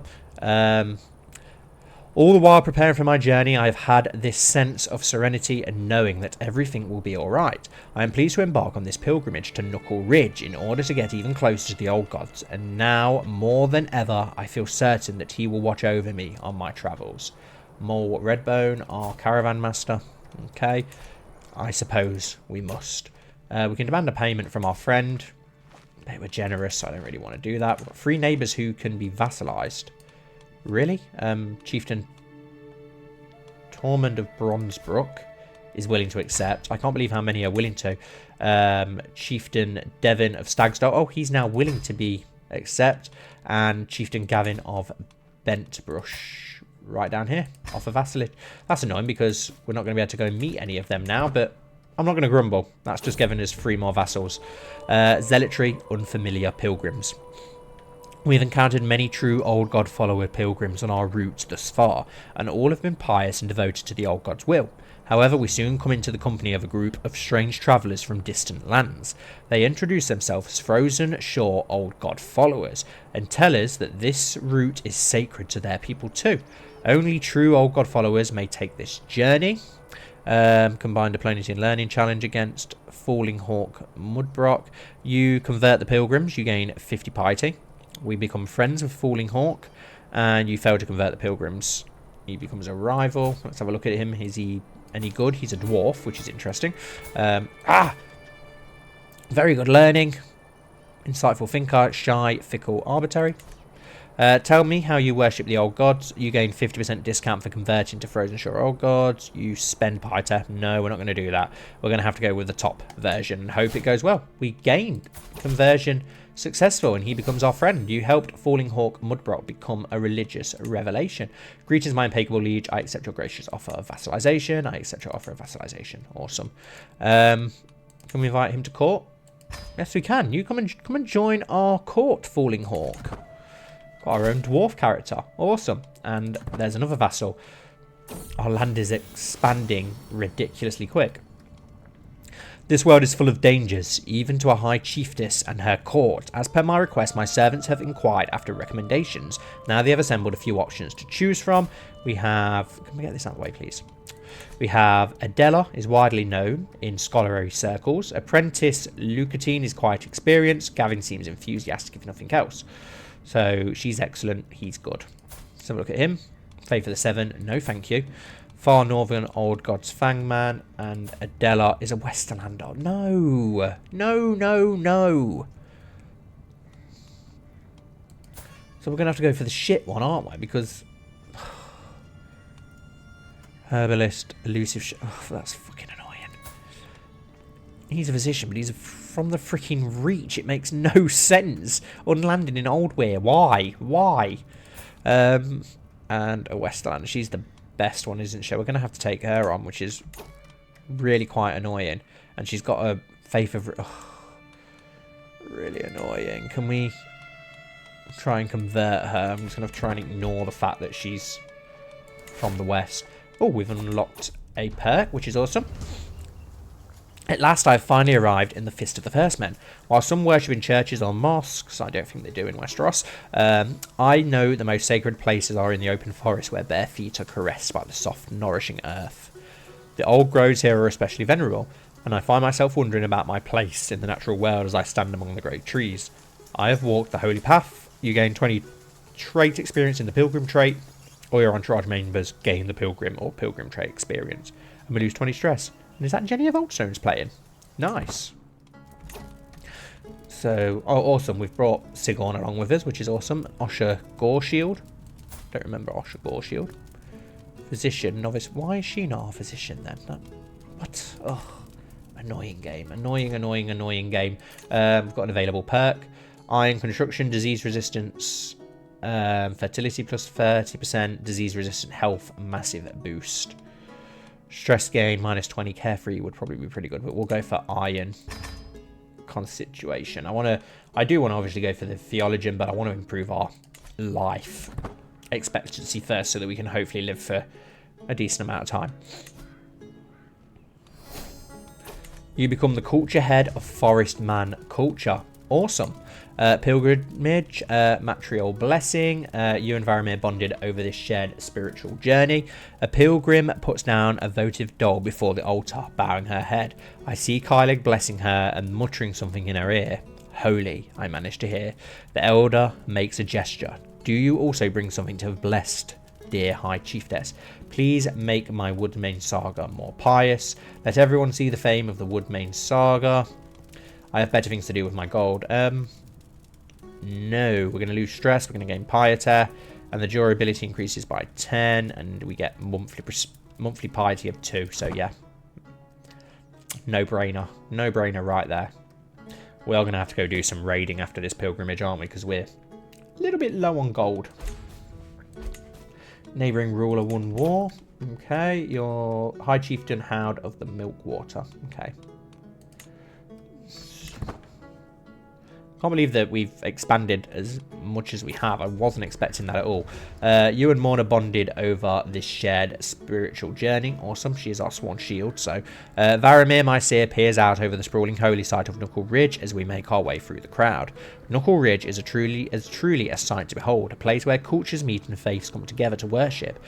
All the while preparing for my journey, I have had this sense of serenity and knowing that everything will be alright. I am pleased to embark on this pilgrimage to Knuckle Ridge in order to get even closer to the old gods, and now, more than ever, I feel certain that he will watch over me on my travels. More Redbone, our caravan master. Okay, I suppose we must. We can demand a payment from our friend. They were generous, so I don't really want to do that. We've got 3 neighbours who can be vassalised. Really? Chieftain Tormund of Bronzebrook is willing to accept. I can't believe how many are willing to. Chieftain Devon of Stagstow. Oh, he's now willing to be accept. And Chieftain Gavin of Bentbrush. Right down here. Offer vassalage. That's annoying because we're not going to be able to go meet any of them now. But I'm not going to grumble. That's just giving us 3 more vassals. Zealotry, unfamiliar pilgrims. We have encountered many true Old God follower pilgrims on our route thus far, and all have been pious and devoted to the Old God's will. However, we soon come into the company of a group of strange travellers from distant lands. They introduce themselves as Frozen Shore Old God followers, and tell us that this route is sacred to their people too. Only true Old God followers may take this journey. Combined Diplomacy and Learning Challenge against Falling Hawk Mudbrock. You convert the pilgrims, you gain 50 piety. We become friends with Falling Hawk, and you fail to convert the pilgrims. He becomes a rival. Let's have a look at him. Is he any good? He's a dwarf, which is interesting. Very good learning. Insightful thinker, shy, fickle, arbitrary. Tell me how you worship the old gods. You gain 50% discount for converting to Frozen Shore old gods. You spend piety. No, we're not going to do that. We're going to have to go with the top version and hope it goes well. We gained conversion successful, and he becomes our friend. You helped Falling Hawk Mudbrock become a religious revelation. Greetings, my impeccable liege. I accept your gracious offer of vassalization. I accept your offer of vassalization. Awesome. Can we invite him to court? Yes, we can. You come and join our court, Falling Hawk. Got our own dwarf character. Awesome. And there's another vassal. Our land is expanding ridiculously quick. This world is full of dangers, even to a high chiefess and her court. As per my request, my servants have inquired after recommendations. Now they have assembled a few options to choose from. We have... Can we get this out of the way, please? We have Adela, is widely known in scholarly circles. Apprentice Lucatine is quite experienced. Gavin seems enthusiastic, if nothing else. So she's excellent. He's good. Let's have a look at him. Favour the 7. No, thank you. Far Northern Old God's Fangman, and Adela is a Westerlander. No! No, no, no! So we're going to have to go for the shit one, aren't we? Because... Herbalist, elusive... Oh, that's fucking annoying. He's a physician, but he's from the freaking Reach. It makes no sense. Unlanding in Old Weir. Why? Why? And a Westerlander. She's the best one, isn't she? We're going to have to take her on, which is really quite annoying. And she's got a faith of... really annoying. Can we try and convert her? I'm just going to try and ignore the fact that she's from the west. Oh, we've unlocked a perk, which is awesome. At last I have finally arrived in the Fist of the First Men. While some worship in churches or mosques, I don't think they do in Westeros, I know the most sacred places are in the open forest where bare feet are caressed by the soft, nourishing earth. The old groves here are especially venerable, and I find myself wondering about my place in the natural world as I stand among the great trees. I have walked the holy path. You gain 20 trait experience in the pilgrim trait, or your entourage members gain the pilgrim or pilgrim trait experience, and we lose 20 stress. And is that Jenny of Oldstone's playing? Nice. So, oh, awesome. We've brought Sigorn along with us, which is awesome. Osha Goreshield. Don't remember Osha Goreshield. Physician, novice. Why is she not a physician then? What? Oh, annoying game. Annoying game. We've got an available perk. Iron construction, disease resistance, fertility plus 30%, disease resistant health, massive boost. Stress gain minus 20, carefree would probably be pretty good, but we'll go for iron constitution. I do want to obviously go for the theologian, but I want to improve our life expectancy first so that we can hopefully live for a decent amount of time. You become the culture head of Forest Man Culture. Awesome. Pilgrimage, material blessing. You and Varamir bonded over this shared spiritual journey. A pilgrim puts down a votive doll before the altar, bowing her head. I see Kyleg blessing her and muttering something in her ear. Holy, I managed to hear. The elder makes a gesture. Do you also bring something to have blessed, dear High Chiefess? Please make my Woodmane Saga more pious. Let everyone see the fame of the Woodmane Saga. I have better things to do with my gold. No, we're going to lose stress, we're going to gain piety, and the durability increases by 10, and we get monthly piety of 2, so yeah. No brainer right there. We are going to have to go do some raiding after this pilgrimage, aren't we, because we're a little bit low on gold. Neighbouring ruler won war. Okay, your High Chieftain Hound of the Milkwater. Okay. Can't believe that we've expanded as much as we have. I wasn't expecting that at all. You and Morna bonded over this shared spiritual journey. Awesome. She is our sworn shield. So Varamir, my seer, peers out over the sprawling holy site of Knuckle Ridge as we make our way through the crowd. Knuckle Ridge is truly a sight to behold, a place where cultures meet and faiths come together to worship.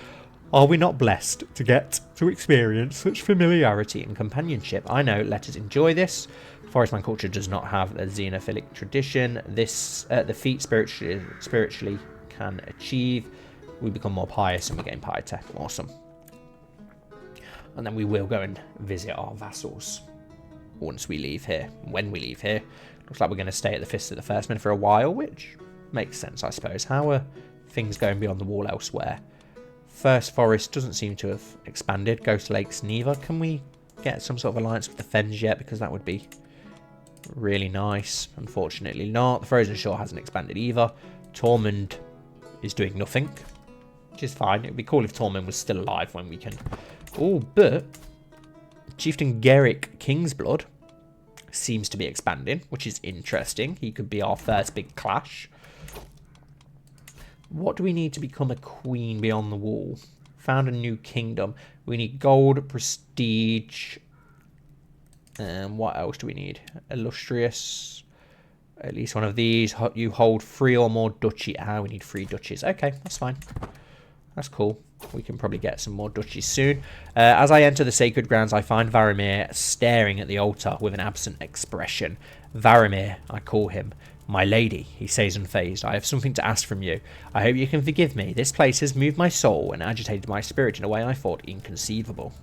Are we not blessed to get to experience such familiarity and companionship? I know, let us enjoy this. Forestman culture does not have a xenophilic tradition. This the feat spiritually can achieve. We become more pious and we gain piety. Awesome. And then we will go and visit our vassals once we leave here. When we leave here. Looks like we're going to stay at the Fist of the First Men for a while, which makes sense, I suppose. How are things going beyond the wall elsewhere? First Forest doesn't seem to have expanded. Ghost Lakes neither. Can we get some sort of alliance with the Fens yet? Because that would be really nice. Unfortunately not. The Frozen Shore hasn't expanded either. Tormund is doing nothing, which is fine. It would be cool if Tormund was still alive when we can... Oh, but Chieftain Gerrick Kingsblood seems to be expanding, which is interesting. He could be our first big clash. What do we need to become a queen beyond the wall? Found a new kingdom. We need gold, prestige... And what else do we need? Illustrious. At least one of these. You hold 3 or more duchy. We need 3 duchies. Okay, that's fine. That's cool. We can probably get some more duchies soon. As I enter the sacred grounds, I find Varamir staring at the altar with an absent expression. Varamir, I call him. My lady, he says unfazed, I have something to ask from you. I hope you can forgive me. This place has moved my soul and agitated my spirit in a way I thought inconceivable.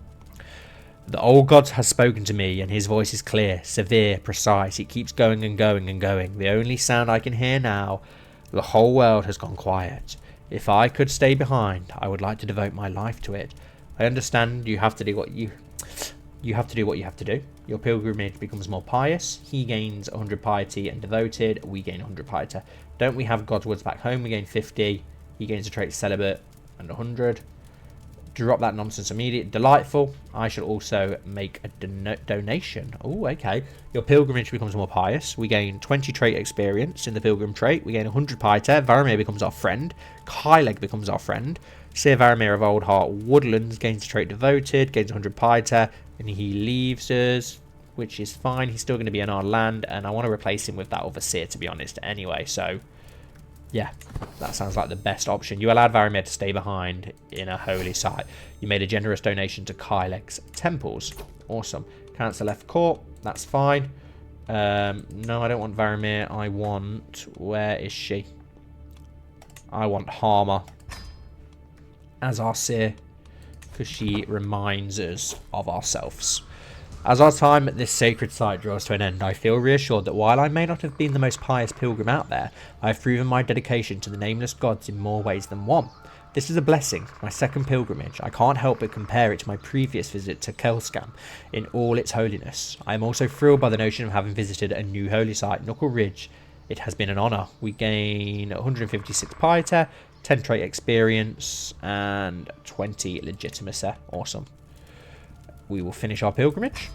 The old god has spoken to me, and his voice is clear, severe, precise. It keeps going and going and going. The only sound I can hear now, the whole world has gone quiet. If I could stay behind, I would like to devote my life to it. I understand you have to do what you... you have to do what you have to do. Your pilgrimage becomes more pious. He gains 100 piety and devoted. We gain 100 piety. Don't we have God's Woods back home? We gain 50. He gains a trait celibate and 100. Drop that nonsense immediately. Delightful. I shall also make a donation. Oh, okay. Your pilgrimage becomes more pious. We gain 20 trait experience in the pilgrim trait. We gain 100 piety. Varamir becomes our friend. Kyleg becomes our friend. Sir Varamir of Old Heart Woodlands gains a trait devoted, gains 100 piety, and he leaves us, which is fine. He's still going to be in our land, and I want to replace him with that overseer, to be honest, anyway. So, yeah, that sounds like the best option. You allowed Varamir to stay behind in a holy site. You made a generous donation to Kyleg's temples. Awesome. Cancel left court. That's fine. No, I don't want Varamir. I want... Where is she? I want Harmer as our seer, because she reminds us of ourselves. As our time at this sacred site draws to an end, I feel reassured that while I may not have been the most pious pilgrim out there, I have proven my dedication to the nameless gods in more ways than one. This is a blessing, my second pilgrimage. I can't help but compare it to my previous visit to Kelskam in all its holiness. I am also thrilled by the notion of having visited a new holy site, Knuckle Ridge. It has been an honour. We gain 156 piety, 10 trait experience, and 20 legitimacy. Awesome. We will finish our pilgrimage,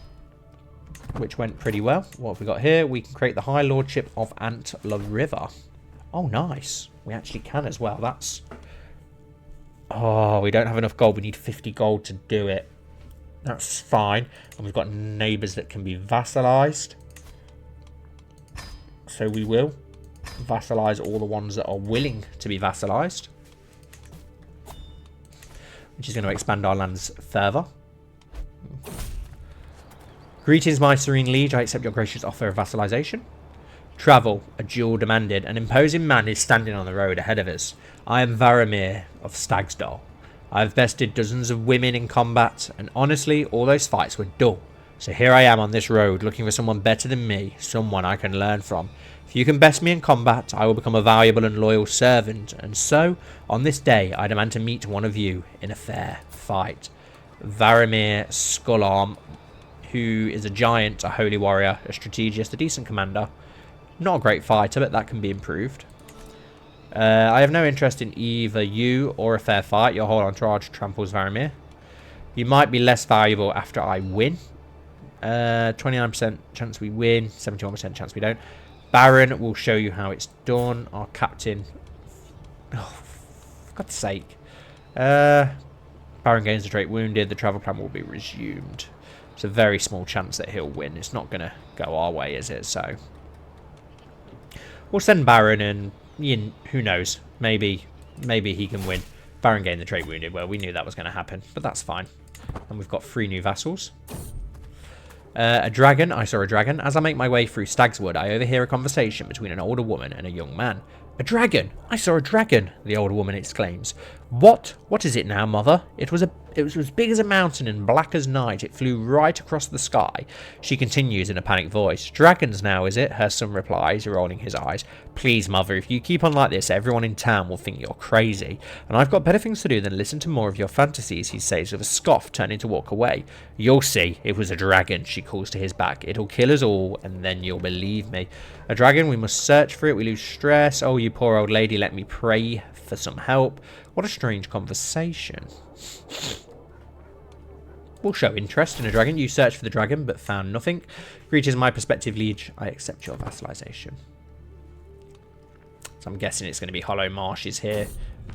which went pretty well. What have we got here? We can create the High Lordship of Antler River. Oh, nice. We actually can as well. That's... Oh, we don't have enough gold. We need 50 gold to do it. That's fine. And we've got neighbours that can be vassalised. So we will vassalize all the ones that are willing to be vassalized, which is going to expand our lands further. Greetings, my serene liege. I accept your gracious offer of vassalization. Travel, a duel demanded. An imposing man is standing on the road ahead of us. I am Varamir of Stagsdal. I have bested dozens of women in combat, and honestly, all those fights were dull. So here I am on this road, looking for someone better than me, someone I can learn from. If you can best me in combat, I will become a valuable and loyal servant, and so, on this day, I demand to meet one of you in a fair fight. Varamir Skullarm, who is a giant, a holy warrior, a strategist, a decent commander. Not a great fighter, but that can be improved. I have no interest in either you or a fair fight. Your whole entourage tramples Varamir. You might be less valuable after I win. 29% chance we win, 71% chance we don't. Baron will show you how it's done. Our captain... Oh, for God's sake. Baron gains the trait wounded. The travel plan will be resumed. It's a very small chance that he'll win. It's not going to go our way, is it? So we'll send Baron, and who knows? Maybe he can win. Baron gained the trait wounded. Well, we knew that was going to happen, but that's fine. And we've got 3 new vassals. A dragon. I saw a dragon. As I make my way through Stagswood, I overhear a conversation between an older woman and a young man. A dragon! I saw a dragon! The older woman exclaims. What? What is it now, mother? It was as big as a mountain and black as night. It flew right across the sky. She continues in a panicked voice. Dragons now, is it? Her son replies, rolling his eyes. Please, mother, if you keep on like this, everyone in town will think you're crazy. And I've got better things to do than listen to more of your fantasies, he says with a scoff, turning to walk away. You'll see. It was a dragon, she calls to his back. It'll kill us all, and then you'll believe me. A dragon, we must search for it. We lose stress. Oh, you poor old lady, let me pray for some help. What a strange conversation. We'll show interest in a dragon. You searched for the dragon, but found nothing. Greetings, my prospective liege. I accept your vassalization. So I'm guessing it's going to be Hollow Marshes here.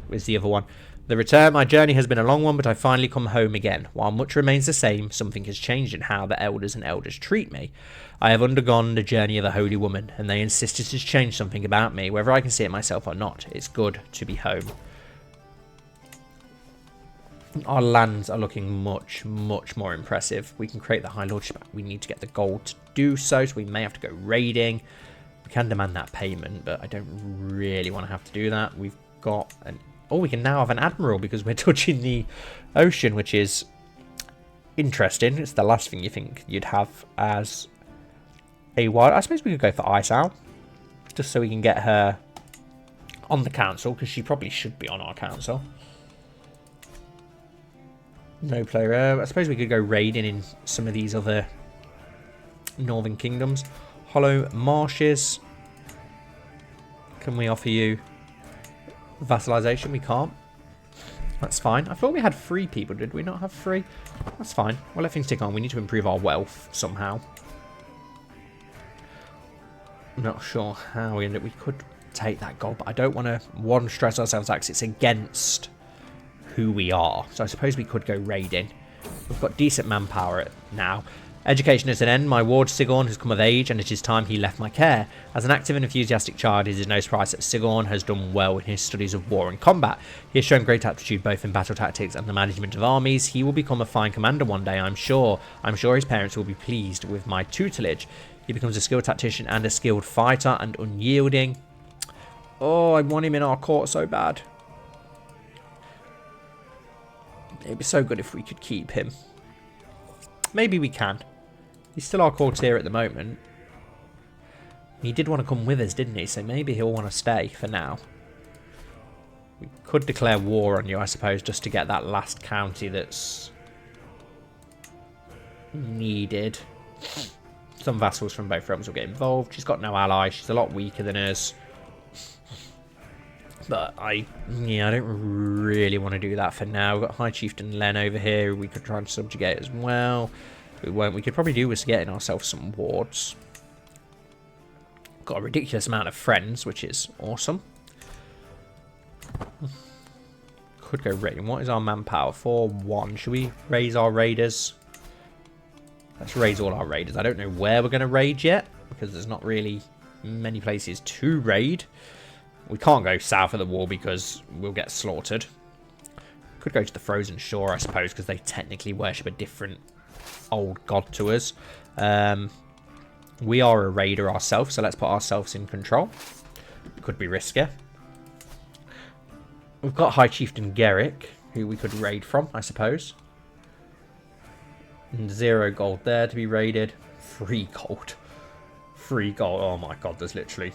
Where's the other one? The return. My journey has been a long one, but I finally come home again. While much remains the same, something has changed in how the elders and elders treat me. I have undergone the journey of a holy woman, and they insisted to change something about me, whether I can see it myself or not. It's good to be home. Our lands are looking much, much more impressive. We can create the High Lordship. We need to get the gold to do so we may have to go raiding. We can demand that payment, but I don't really want to have to do that. We've got an... Oh, we can now have an admiral because we're touching the ocean, which is interesting. It's the last thing you think you'd have as a wild... I suppose we could go for Ice Owl, just so we can get her on the council, because she probably should be on our council. No player. I suppose we could go raiding in some of these other northern kingdoms. Hollow Marshes. Can we offer you vassalization? We can't. That's fine. I thought we had 3 people. Did we not have 3? That's fine. We'll let things tick on. We need to improve our wealth somehow. I'm not sure how we end up. We could take that gold, but I don't want to, one, stress ourselves out because it's against who we are. So I suppose we could go raiding. We've got decent manpower now. Education is at an end. My ward Sigorn has come of age, and it is time he left my care. As an active and enthusiastic child, it is no surprise that Sigorn has done well in his studies of war and combat. He has shown great aptitude both in battle tactics and the management of armies. He will become a fine commander one day, I'm sure. I'm sure his parents will be pleased with my tutelage. He becomes a skilled tactician and a skilled fighter and unyielding. Oh, I want him in our court so bad. It'd be so good if we could keep him. Maybe we can. He's still our courtier at the moment. He did want to come with us, didn't he? So maybe he'll want to stay for now. We could declare war on you, I suppose, just to get that last county that's needed. Some vassals from both realms will get involved. She's got no allies. She's a lot weaker than us. But I don't really want to do that for now. We've got High Chieftain Len over here. We could try and subjugate as well. We won't. We could probably do with getting ourselves some wards. Got a ridiculous amount of friends, which is awesome. Could go raiding. What is our manpower? 4-1. Should we raise our raiders? Let's raise all our raiders. I don't know where we're going to raid yet, because there's not really many places to raid. We can't go south of the wall because we'll get slaughtered. Could go to the Frozen Shore, I suppose, because they technically worship a different old god to us. We are a raider ourselves, so let's put ourselves in control. Could be riskier. We've got High Chieftain Gerrick, who we could raid from, I suppose. And 0 gold there to be raided. 3 gold. 3 gold. Oh my god, there's literally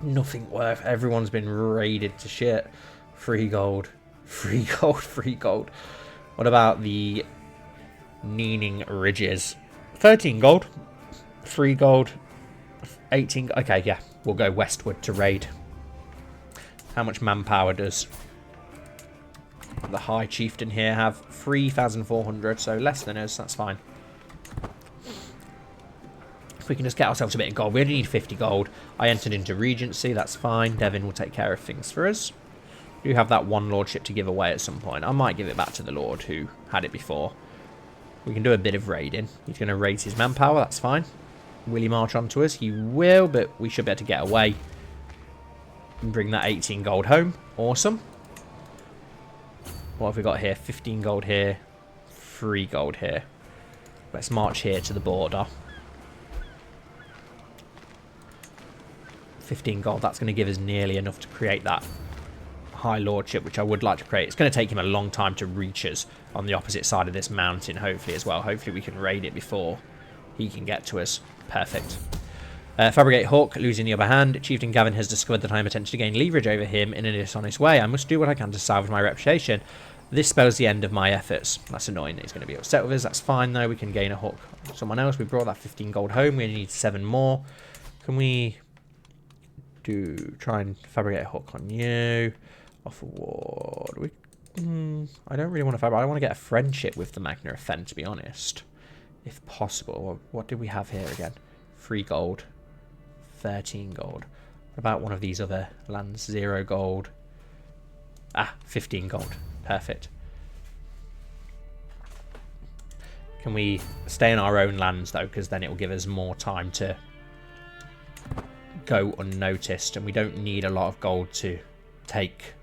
nothing worth. Everyone's been raided to shit. 3 gold. 3 gold. 3 gold. What about the Kneeling Ridges? 13 gold. 3 gold. 18. Okay, yeah. We'll go westward to raid. How much manpower does the High Chieftain here have? 3,400, so less than us. That's fine. If we can just get ourselves a bit of gold. We only need 50 gold. I entered into Regency. That's fine. Devin will take care of things for us. We do have that one lordship to give away at some point. I might give it back to the lord who had it before. We can do a bit of raiding. He's going to raise his manpower. That's fine. Will he march onto us? He will, but we should be able to get away and bring that 18 gold home. Awesome. What have we got here? 15 gold here. 3 gold here. Let's march here to the border. 15 gold. That's going to give us nearly enough to create that High Lordship, which I would like to create. It's going to take him a long time to reach us on the opposite side of this mountain, hopefully, as well. Hopefully we can raid it before he can get to us. Perfect. Fabricate Hawk, losing the upper hand. Chieftain Gavin has discovered that I am attempting to gain leverage over him in a dishonest way. I must do what I can to salvage my reputation. This spells the end of my efforts. That's annoying that he's going to be upset with us. That's fine, though. We can gain a hook on someone else. We brought that 15 gold home. We only need 7 more. Can we try and fabricate a hook on you? Off award. I don't really want to fabricate. I want to get a friendship with the Magna Fen, to be honest. If possible. What did we have here again? 3 gold. 13 gold. What about one of these other lands? 0 gold. 15 gold. Perfect. Can we stay in our own lands, though? Because then it will give us more time to go unnoticed. And we don't need a lot of gold to take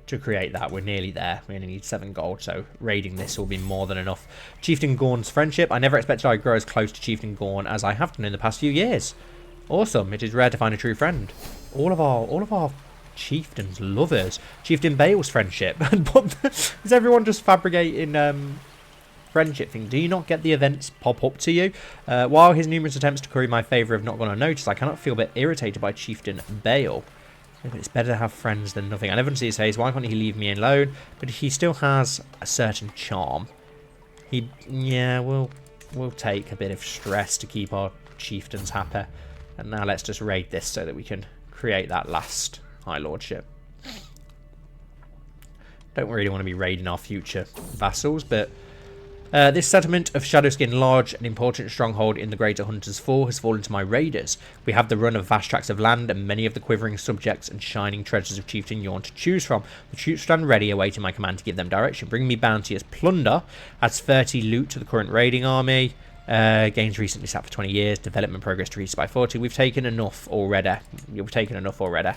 to create that. We're nearly there. We only need 7 gold, so raiding this will be more than enough. Chieftain Gorn's friendship. I never expected I'd grow as close to Chieftain Gorn as I have done in the past few years. Awesome. It is rare to find a true friend. All of our chieftains love us. Chieftain Bale's friendship. Is everyone just fabricating friendship thing? Do you not get the events pop up to you? While his numerous attempts to curry my favour have not gone unnoticed, I cannot feel but irritated by Chieftain Bale. But it's better to have friends than nothing. I never see his face. Why can't he leave me alone? But he still has a certain charm. Yeah, we'll take a bit of stress to keep our chieftains happy. And now let's just raid this so that we can create that last High Lordship. Don't really want to be raiding our future vassals, but this settlement of Shadowskin Lodge, an important stronghold in the Greater Hunter's Fall, has fallen to my raiders. We have the run of vast tracts of land and many of the quivering subjects and shining treasures of Chieftain Yorn to choose from. The troops stand ready, awaiting my command to give them direction. Bring me bounty as plunder. Adds 30 loot to the current raiding army. Gains recently sat for 20 years. Development progress decreased by 40. We've taken enough already. We've taken enough already.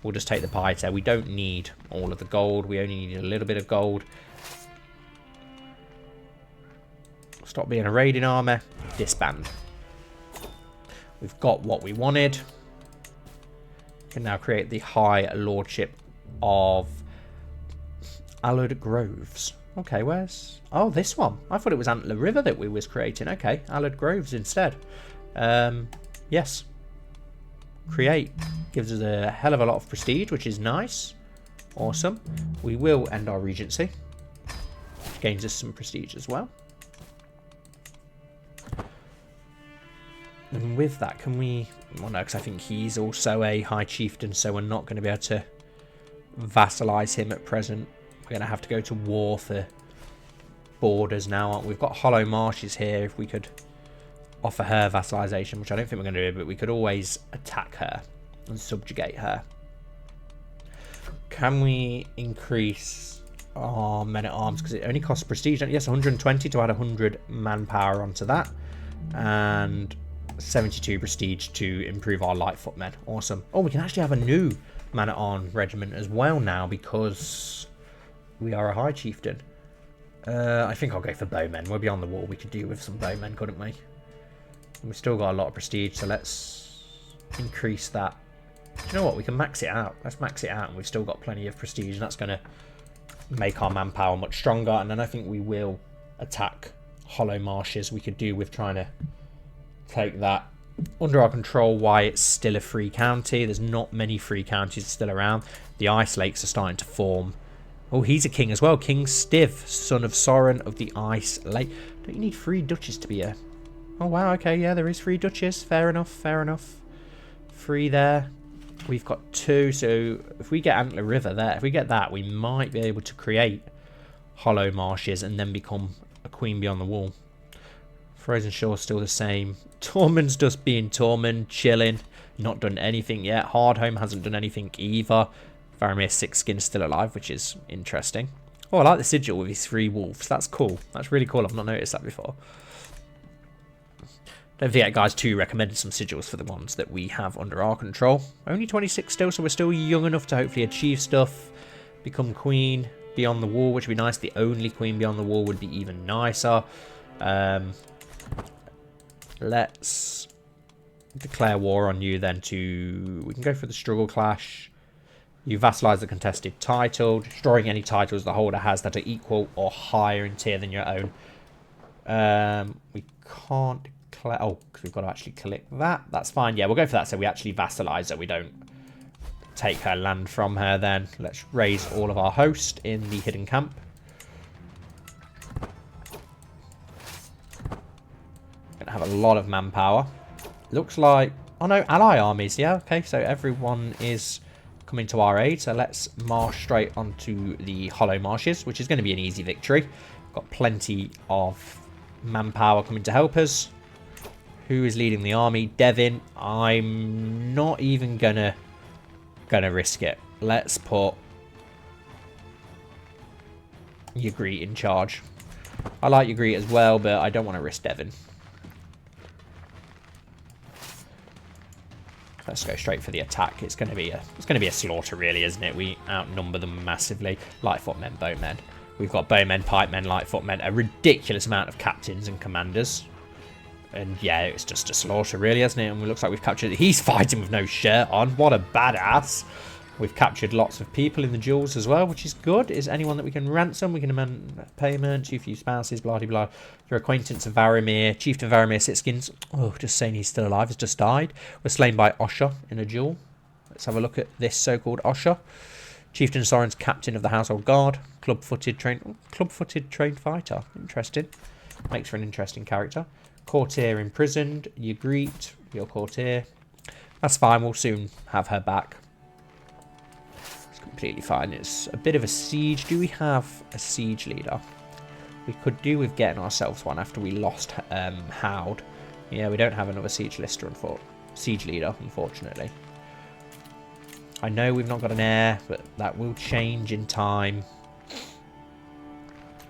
We'll just take the piety. We don't need all of the gold. We only need a little bit of gold. Stop being a raiding army. Disband. We've got what we wanted. We can now create the High Lordship of Allard Groves. Okay, where's... Oh, this one. I thought it was Antler River that we was creating. Okay, Allard Groves instead. Yes. Create. Gives us a hell of a lot of prestige, which is nice. Awesome. We will end our regency. Gains us some prestige as well. And with that, can we... Well, no, because I think he's also a High Chieftain, so we're not going to be able to vassalize him at present. We're going to have to go to war for borders now, aren't we? We've got Hollow Marshes here. If we could offer her vassalization, which I don't think we're going to do, but we could always attack her and subjugate her. Can we increase our men-at-arms? Because it only costs prestige. Yes, 120 to add 100 manpower onto that. And 72 prestige to improve our light footmen. Awesome. Oh, we can actually have a new man-at-arms regiment as well now because we are a High Chieftain. I think I'll go for bowmen. We'll be on the wall. We could do with some bowmen, couldn't we? And we've still got a lot of prestige, so let's increase that. Do you know what? We can max it out. Let's max it out, and we've still got plenty of prestige, and that's going to make our manpower much stronger. And then I think we will attack Hollow Marshes. We could do with trying to take that under our control. Why it's still a free county. There's not many free counties still around. The ice lakes are starting to form. Oh, he's a king as well. King Stiv, son of Soren of the Ice Lake. Don't you need 3 duchies to be a... Oh, wow. Okay, yeah, there is 3 duchies. Fair enough, fair enough. 3 there. We've got 2. So if we get Antler River there, if we get that, we might be able to create Hollow Marshes and then become a Queen Beyond the Wall. Frozen Shore's still the same. Tormund's just being Tormund, chilling. Not done anything yet. Hardhome hasn't done anything either. Faramir Sixskin's still alive, which is interesting. Oh, I like the sigil with his 3 wolves. That's cool. That's really cool. I've not noticed that before. Don't forget, guys, to recommend some sigils for the ones that we have under our control. Only 26 still, so we're still young enough to hopefully achieve stuff. Become Queen Beyond the Wall, which would be nice. The only Queen Beyond the Wall would be even nicer. Let's declare war on you then to... We can go for the Struggle Clash. You vassalize the contested title, destroying any titles the holder has that are equal or higher in tier than your own. We can't declare... Oh, because we've got to actually click that. That's fine. Yeah, we'll go for that so we actually vassalize her. We don't take her land from her then. Let's raise all of our host in the hidden camp. Gonna have a lot of manpower. Looks like... Oh no, ally armies. Yeah, okay, so everyone is coming to our aid. So let's march straight onto the Hollow Marshes, which is going to be an easy victory. Got plenty of manpower coming to help us. Who is leading the army? Devin. I'm not even gonna risk it. Let's put Ygritte in charge. I like Ygritte as well, but I don't want to risk Devin. Let's go straight for the attack. It's going to be a slaughter, really, isn't it? We outnumber them massively. Lightfootmen, bowmen. We've got bowmen, pikemen, lightfootmen. A ridiculous amount of captains and commanders. And yeah, it's just a slaughter, really, isn't it? And it looks like we've captured... He's fighting with no shirt on. What a badass. We've captured lots of people in the duels as well, which is good. Is anyone that we can ransom? We can demand payment, too few spouses, blah, blah, blah. Your acquaintance of Varamir, Chieftain Varamir Sitskins. Oh, just saying he's still alive, has just died. Was slain by Osha in a duel. let's have a look at this so-called Osher. Chieftain Soren's captain of the household guard. Club-footed trained fighter. Interesting. Makes for an interesting character. Courtier imprisoned. You greet your courtier. That's fine. We'll soon have her back. It's completely fine. It's a bit of a siege. Do we have a siege leader? We could do with getting ourselves one after we lost Howd. Yeah, we don't have another siege leader, unfortunately. I know we've not got an heir, but that will change in time.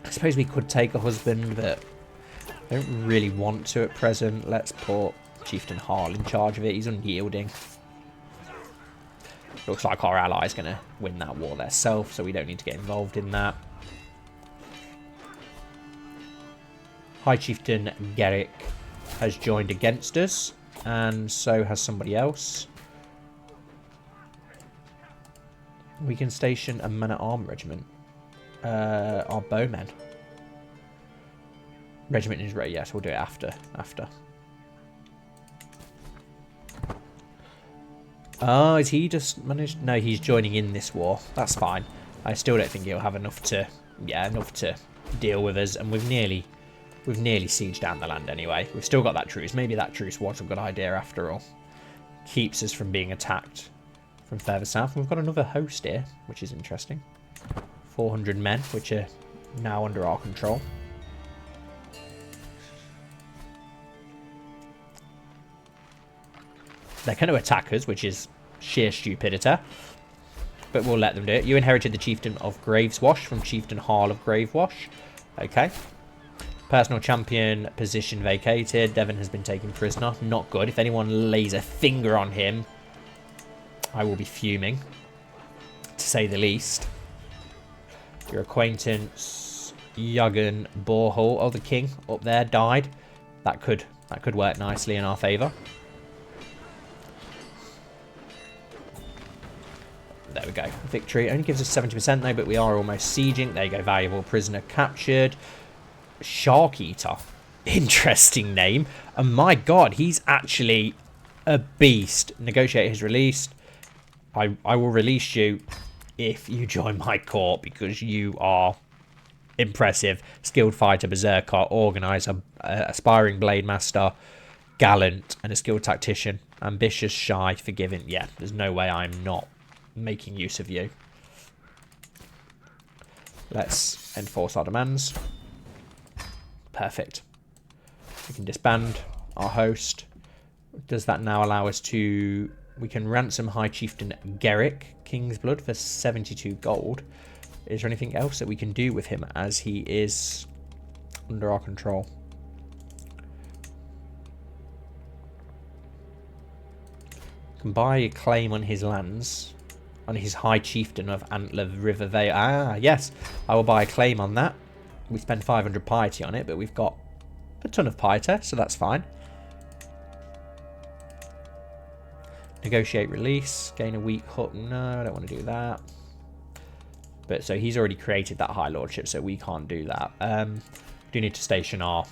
I suppose we could take a husband, but I don't really want to at present. Let's put Chieftain Harl in charge of it. He's unyielding. Looks like our ally's going to win that war themselves, so we don't need to get involved in that. High Chieftain Garrick has joined against us, and so has somebody else. We can station a man-at-arm regiment. Our bowmen. Regiment is ready, yes, we'll do it after. Oh, is he just managed? No, he's joining in this war. That's fine. I still don't think he'll have enough to deal with us, and we've nearly sieged down the land anyway. We've still got that truce. Maybe that truce was a good idea after all. Keeps us from being attacked from further south. We've got another host here, which is interesting. 400 men, which are now under our control. They're going to attack us, which is sheer stupidity. But we'll let them do it. You inherited the Chieftain of Graveswash from Chieftain Harl of Gravewash. Okay. Personal champion position vacated. Devon has been taken prisoner. Not good. If anyone lays a finger on him, I will be fuming, to say the least. Your acquaintance, Jürgen Borhall. Oh, the king up there died. That could work nicely in our favour. There we go. Victory only gives us 70% though, but we are almost sieging. There you go. Valuable prisoner captured. Shark Eater. Interesting name. And my god, he's actually a beast. Negotiate his release. I will release you if you join my court because you are impressive. Skilled fighter, berserker, organizer, aspiring blade master, gallant, and a skilled tactician. Ambitious, shy, forgiving. Yeah, there's no way I'm not making use of you. Let's enforce our demands. Perfect. We can disband our host. Does that now allow us to... We can ransom High Chieftain Garrick, King's Blood, for 72 gold. Is there anything else that we can do with him as he is under our control? We can buy a claim on his lands, on his High Chieftain of Antler River Vale. Ah, yes, I will buy a claim on that. We spend 500 piety on it, but we've got a ton of piety, so that's fine. Negotiate release. Gain a weak hook. No, I don't want to do that. But so he's already created that high lordship, so we can't do that. Do need to station our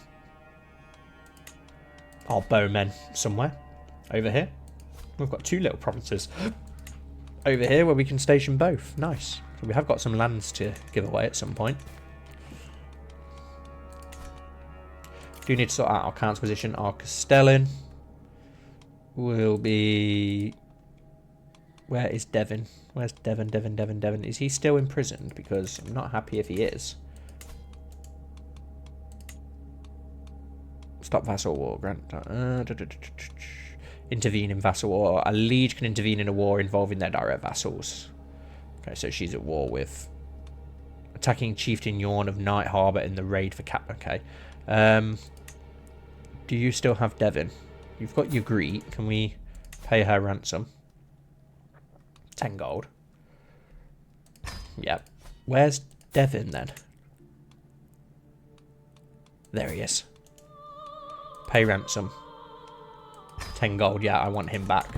bowmen somewhere. Over here. We've got two little provinces over here where we can station both. Nice. So we have got some lands to give away at some point. Do need to sort out our council position. Our Castellan will be... Where is Devon? Where's Devon? Devon. Is he still imprisoned? Because I'm not happy if he is. Stop vassal war. Grant. Intervene in vassal war. A liege can intervene in a war involving their direct vassals. Okay, so she's at war with... Attacking Chieftain Yorn of Night Harbour in the raid for cap. Okay. Do you still have Devon? You've got your Greek. Can we pay her ransom? 10 gold. Yep. Where's Devon then? There he is. Pay ransom. 10 gold. Yeah, I want him back.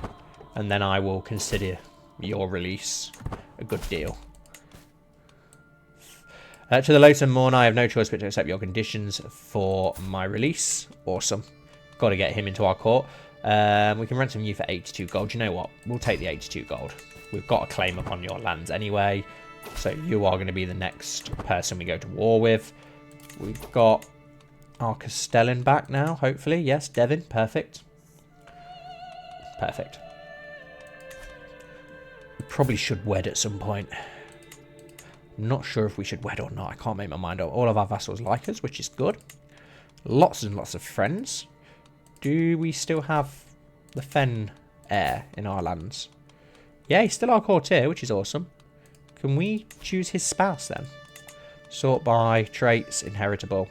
And then I will consider your release a good deal. To the Lotus and Morna, I have no choice but to accept your conditions for my release. Awesome. Got to get him into our court. We can ransom you for 82 gold. You know what? We'll take the 82 gold. We've got a claim upon your lands anyway. So you are going to be the next person we go to war with. We've got our Castellan back now, hopefully. Yes, Devon. Perfect. Perfect. We probably should wed at some point. I'm not sure if we should wed or not. I can't make my mind up. All of our vassals like us, which is good. Lots and lots of friends. Do we still have the Fen heir in our lands? Yeah, he's still our courtier, which is awesome. Can we choose his spouse then? Sort by traits, inheritable.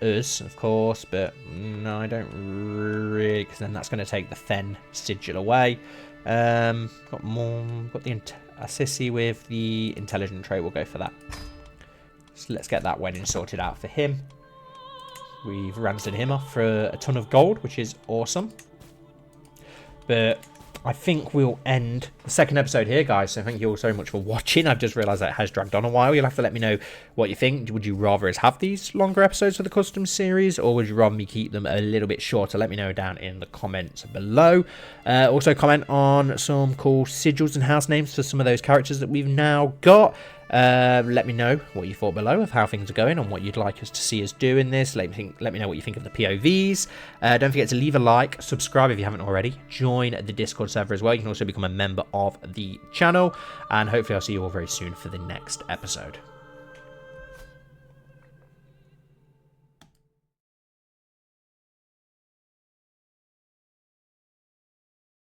Us, of course, but no, I don't really, because then that's going to take the Fen sigil away. Got the Assisi with the intelligent trait. We'll go for that. So let's get that wedding sorted out for him. We've ransomed him off for a ton of gold, which is awesome. But I think we'll end the second episode here, guys. So thank you all so much for watching. I've just realised that it has dragged on a while. You'll have to let me know what you think. Would you rather us have these longer episodes for the custom series, or would you rather me keep them a little bit shorter? Let me know down in the comments below. Also comment on some cool sigils and house names for some of those characters that we've now got. Let me know what you thought below of how things are going and what you'd like us to see us do in this. Let me know what you think of the POVs. Don't forget to leave a like, subscribe if you haven't already, join the Discord server as well. You can also become a member of the channel, and hopefully I'll see you all very soon for the next episode.